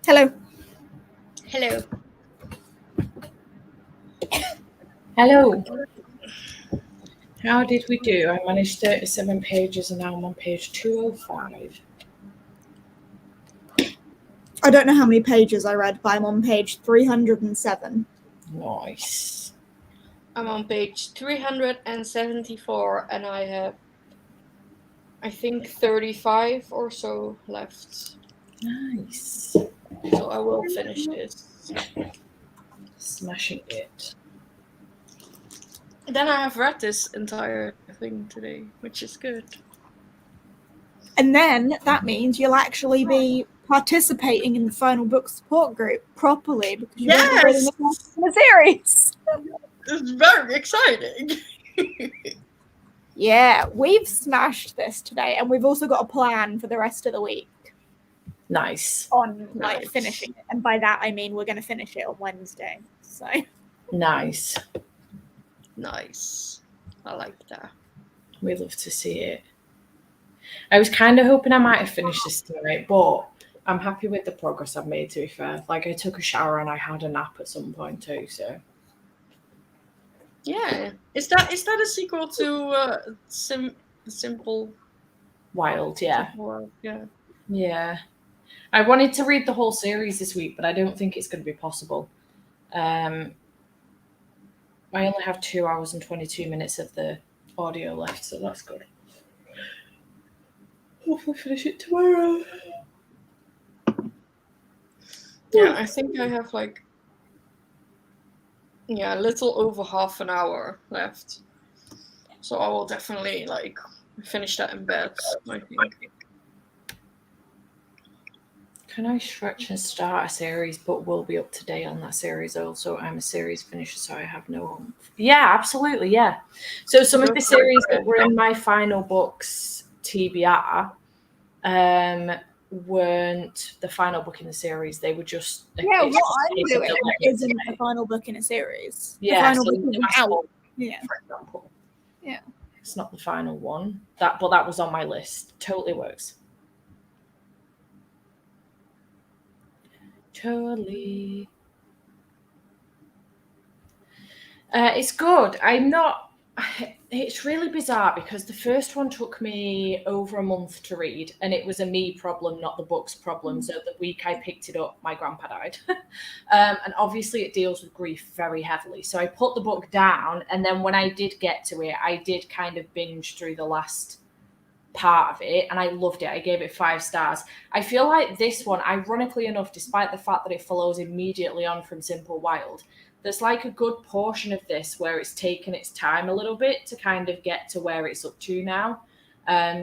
Hello. Hello. Hello. How did we do? I managed 37 pages and now I'm on page 205. I don't know how many pages I read, but I'm on page 307. Nice. I'm on page 374 and I have, I think, 35 or so left. Nice. So I will finish this. Smashing it. Then I have read this entire thing today, which is good. And then that means you'll actually be participating in the final book support group properly because you won't be reading the series. It's very exciting. Yeah, we've smashed this today, and we've also got a plan for the rest of the week Nice. on like finishing it. And by that I mean we're going to finish it on Wednesday. So nice. Nice. I like that. We love to see it. I was kind of hoping I might have finished this tonight, but I'm happy with the progress I've made, to be fair. Like, I took a shower and I had a nap at some point too, so. Yeah. Is that a sequel to Simple Wild, yeah. World? Yeah. Yeah. I wanted to read the whole series this week, but I don't think it's going to be possible. I only have 2 hours and 22 minutes of the audio left, so that's good. Hopefully finish it tomorrow. Yeah, I think I have like a little over half an hour left. So I will definitely like finish that in bed, I think. Can I stretch and start a series, but will be up to date on that series also? I'm a series finisher, so I have no home. Yeah, absolutely, yeah. So some of the series that were in my final books TBR weren't the final book in the series. They were just... yeah, what I'm doing isn't the final book in a series. Yeah, the final so book isn't out. Yeah. For example. Yeah. It's not the final one. But that was on my list. Totally works. Totally. It's good. It's really bizarre because the first one took me over a month to read, and it was a me problem, not the book's problem. So the week I picked it up, my grandpa died. And obviously it deals with grief very heavily. So I put the book down, and then when I did get to it, I did kind of binge through the last part of it, and I loved it. I gave it 5 stars. I feel like this one, ironically enough, despite the fact that it follows immediately on from Simple Wild, there's like a good portion of this where it's taken its time a little bit to kind of get to where it's up to now.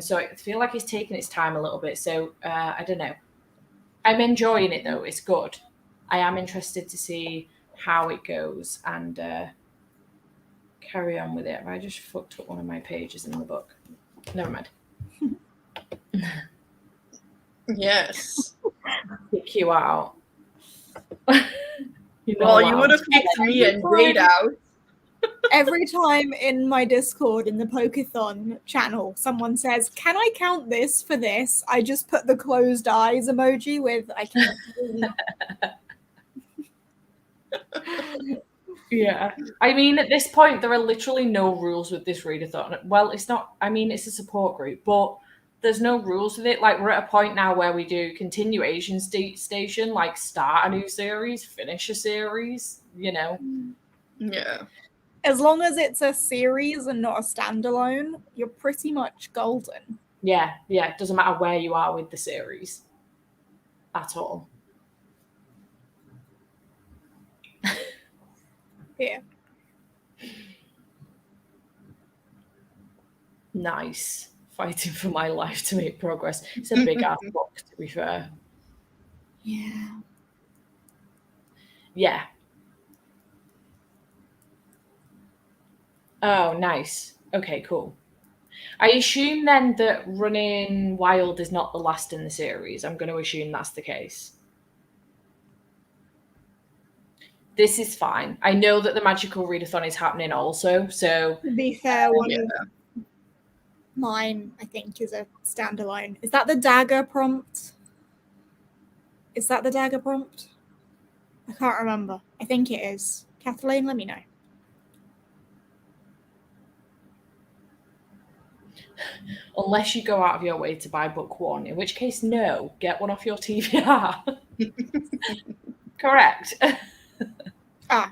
So I feel like it's taken its time a little bit. So I don't know. I'm enjoying it though. It's good. I am interested to see how it goes and carry on with it. Have I just fucked up one of my pages in the book? Never mind. Yes. Kick you out. You would have kicked me and Wade out. Every time in my Discord in the Pokeathon channel, someone says, "Can I count this for this?" I just put the closed eyes emoji with "I can't read." Yeah. I mean, at this point, there are literally no rules with this readathon. Well, it's not, I mean, it's a support group, but there's no rules with it. Like, we're at a point now where we do continuation station, like start a new series, finish a series, you know? Yeah. As long as it's a series and not a standalone, you're pretty much golden. Yeah. It doesn't matter where you are with the series at all. Yeah. Nice. Fighting for my life to make progress. It's a big ass book, to be fair. Yeah. Yeah. Oh, nice. Okay, cool. I assume then that Running Wild is not the last in the series. I'm going to assume that's the case. This is fine. I know that the Magical Readathon is happening also, so... To be fair, one of mine, I think, is a standalone. Is that the dagger prompt? Is that the dagger prompt? I can't remember. I think it is. Kathleen, let me know. Unless you go out of your way to buy book 1, in which case, no, get one off your TBR. Correct.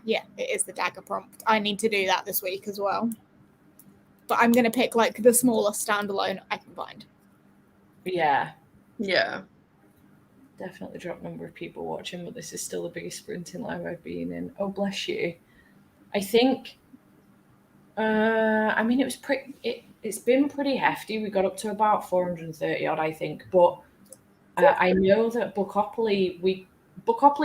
Yeah, it is the dagger prompt. I need to do that this week as well. But I'm going to pick like the smallest standalone I can find. Yeah. Yeah. Definitely drop number of people watching, but this is still the biggest sprinting live I've been in. Oh, bless you. I think, I mean, it's been pretty hefty. We got up to about 430 odd, I think. But I know that Bookopoly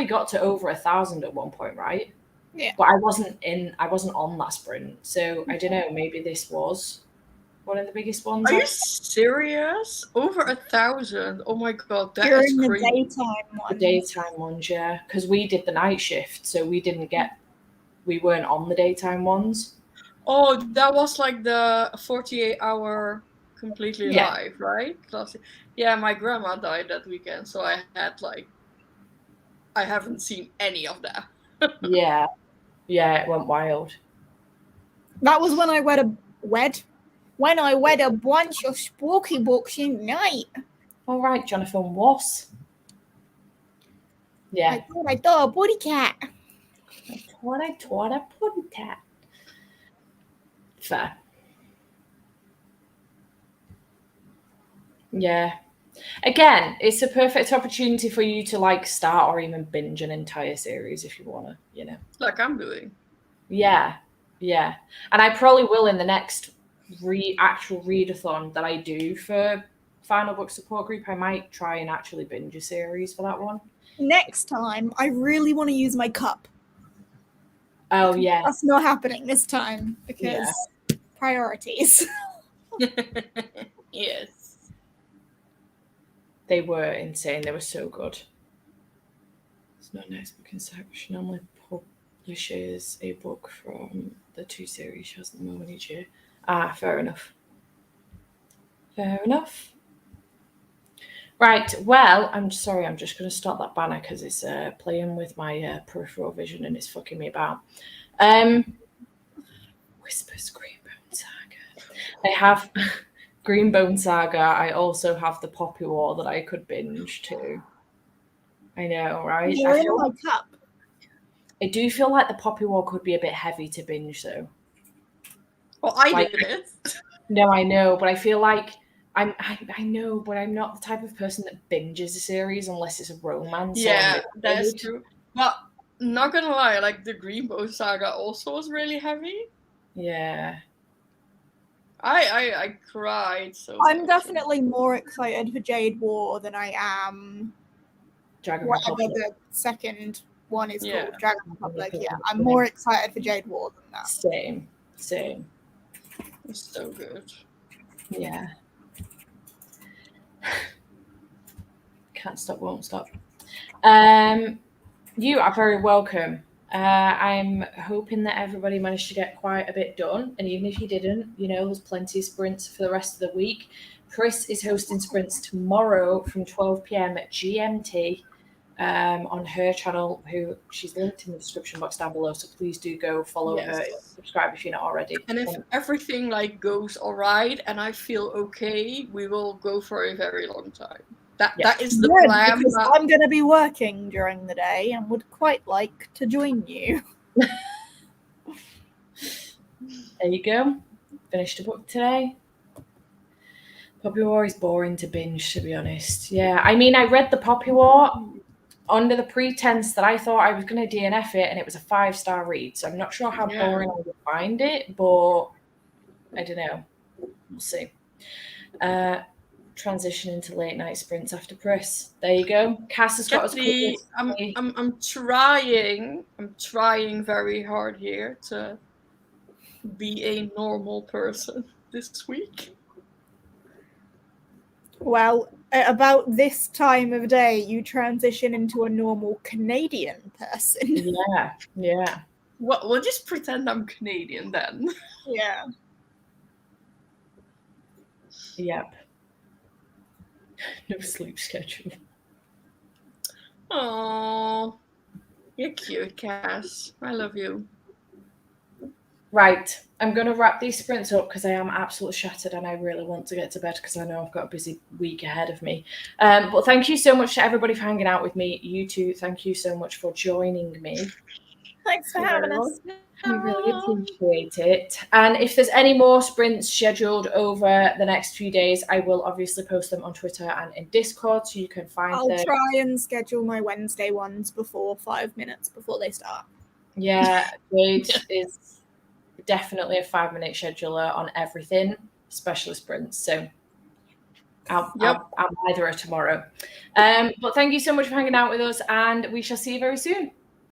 got to over 1,000 at one point, right? Yeah. But I wasn't on that sprint. So I don't know, maybe this was one of the biggest ones. Are you serious? Over 1,000? Oh my god, that During is the crazy. daytime ones. The daytime ones, yeah. Because we did the night shift, so we weren't on the daytime ones. Oh, that was like the 48-hour completely live, right? Yeah, my grandma died that weekend, so I haven't seen any of that. Yeah, it went wild. That was when I read a bunch of spooky books in night. All right, Jonathan was. Yeah. I thought a booty cat. I thought a booty cat. Fair. Yeah. Again, it's a perfect opportunity for you to like start or even binge an entire series if you want to, you know. Like I'm doing. Yeah. And I probably will in the next actual readathon that I do for Final Book Support Group. I might try and actually binge a series for that one. Next time, I really want to use my cup. Oh, yeah. That's not happening this time because priorities. Yes. They were insane. They were so good. It's not next book in section. Normally publishes a book from the 2 series she has at the moment each year. Fair enough. Right, well, I'm sorry, I'm just going to stop that banner because it's playing with my peripheral vision and it's fucking me about. Whispers Greenbone Saga. I have Greenbone Saga. I also have the Poppy War that I could binge too. I know, right? You're in my cup. I do feel like the Poppy War could be a bit heavy to binge though. Well, I did it. No, I know, but I feel like I know, but I'm not the type of person that binges a series unless it's a romance. Yeah, that's true. But not gonna lie, like the Greenbow Saga also was really heavy. Yeah. I cried so I'm much. definitely more excited for Jade War than I am Dragon whatever Republic. the second one is called. Dragon Republic. Yeah, I'm Yeah. more excited for Jade War than that. Same. It's so good. Yeah. Can't stop, won't stop. You are very welcome. I'm hoping that everybody managed to get quite a bit done. And even if you didn't, you know, there's plenty of sprints for the rest of the week. Chris is hosting sprints tomorrow from 12 p.m. at GMT on her channel, who she's linked in the description box down below. So please do go follow her, subscribe if you're not already. And if everything like goes all right and I feel okay, we will go for a very long time. That is the plan. Because I'm going to be working during the day and would quite like to join you. There you go. Finished a book today. Poppy War is boring to binge, to be honest. Yeah, I mean, I read the Poppy War under the pretense that I thought I was going to DNF it, and it was a 5-star read. So I'm not sure how boring I would find it, but I don't know. We'll see. Transition into late night sprints after Chris. There you go. Cass has got us. I'm trying very hard here to be a normal person this week. Well, at about this time of day, you transition into a normal Canadian person. Yeah. Well, we'll just pretend I'm Canadian then. Yeah. Yep. No sleep schedule. Oh, you're cute, Cass. I love you. Right, I'm going to wrap these sprints up because I am absolutely shattered and I really want to get to bed because I know I've got a busy week ahead of me. But thank you so much to everybody for hanging out with me. You two, thank you so much for joining me. Thanks for having us. We really appreciate it. And if there's any more sprints scheduled over the next few days, I will obviously post them on Twitter and in Discord so you can find them. I'll try and schedule my Wednesday ones before 5 minutes before they start. Yeah, Jade is definitely a 5-minute scheduler on everything, especially sprints. So I'll either tomorrow. But thank you so much for hanging out with us, and we shall see you very soon.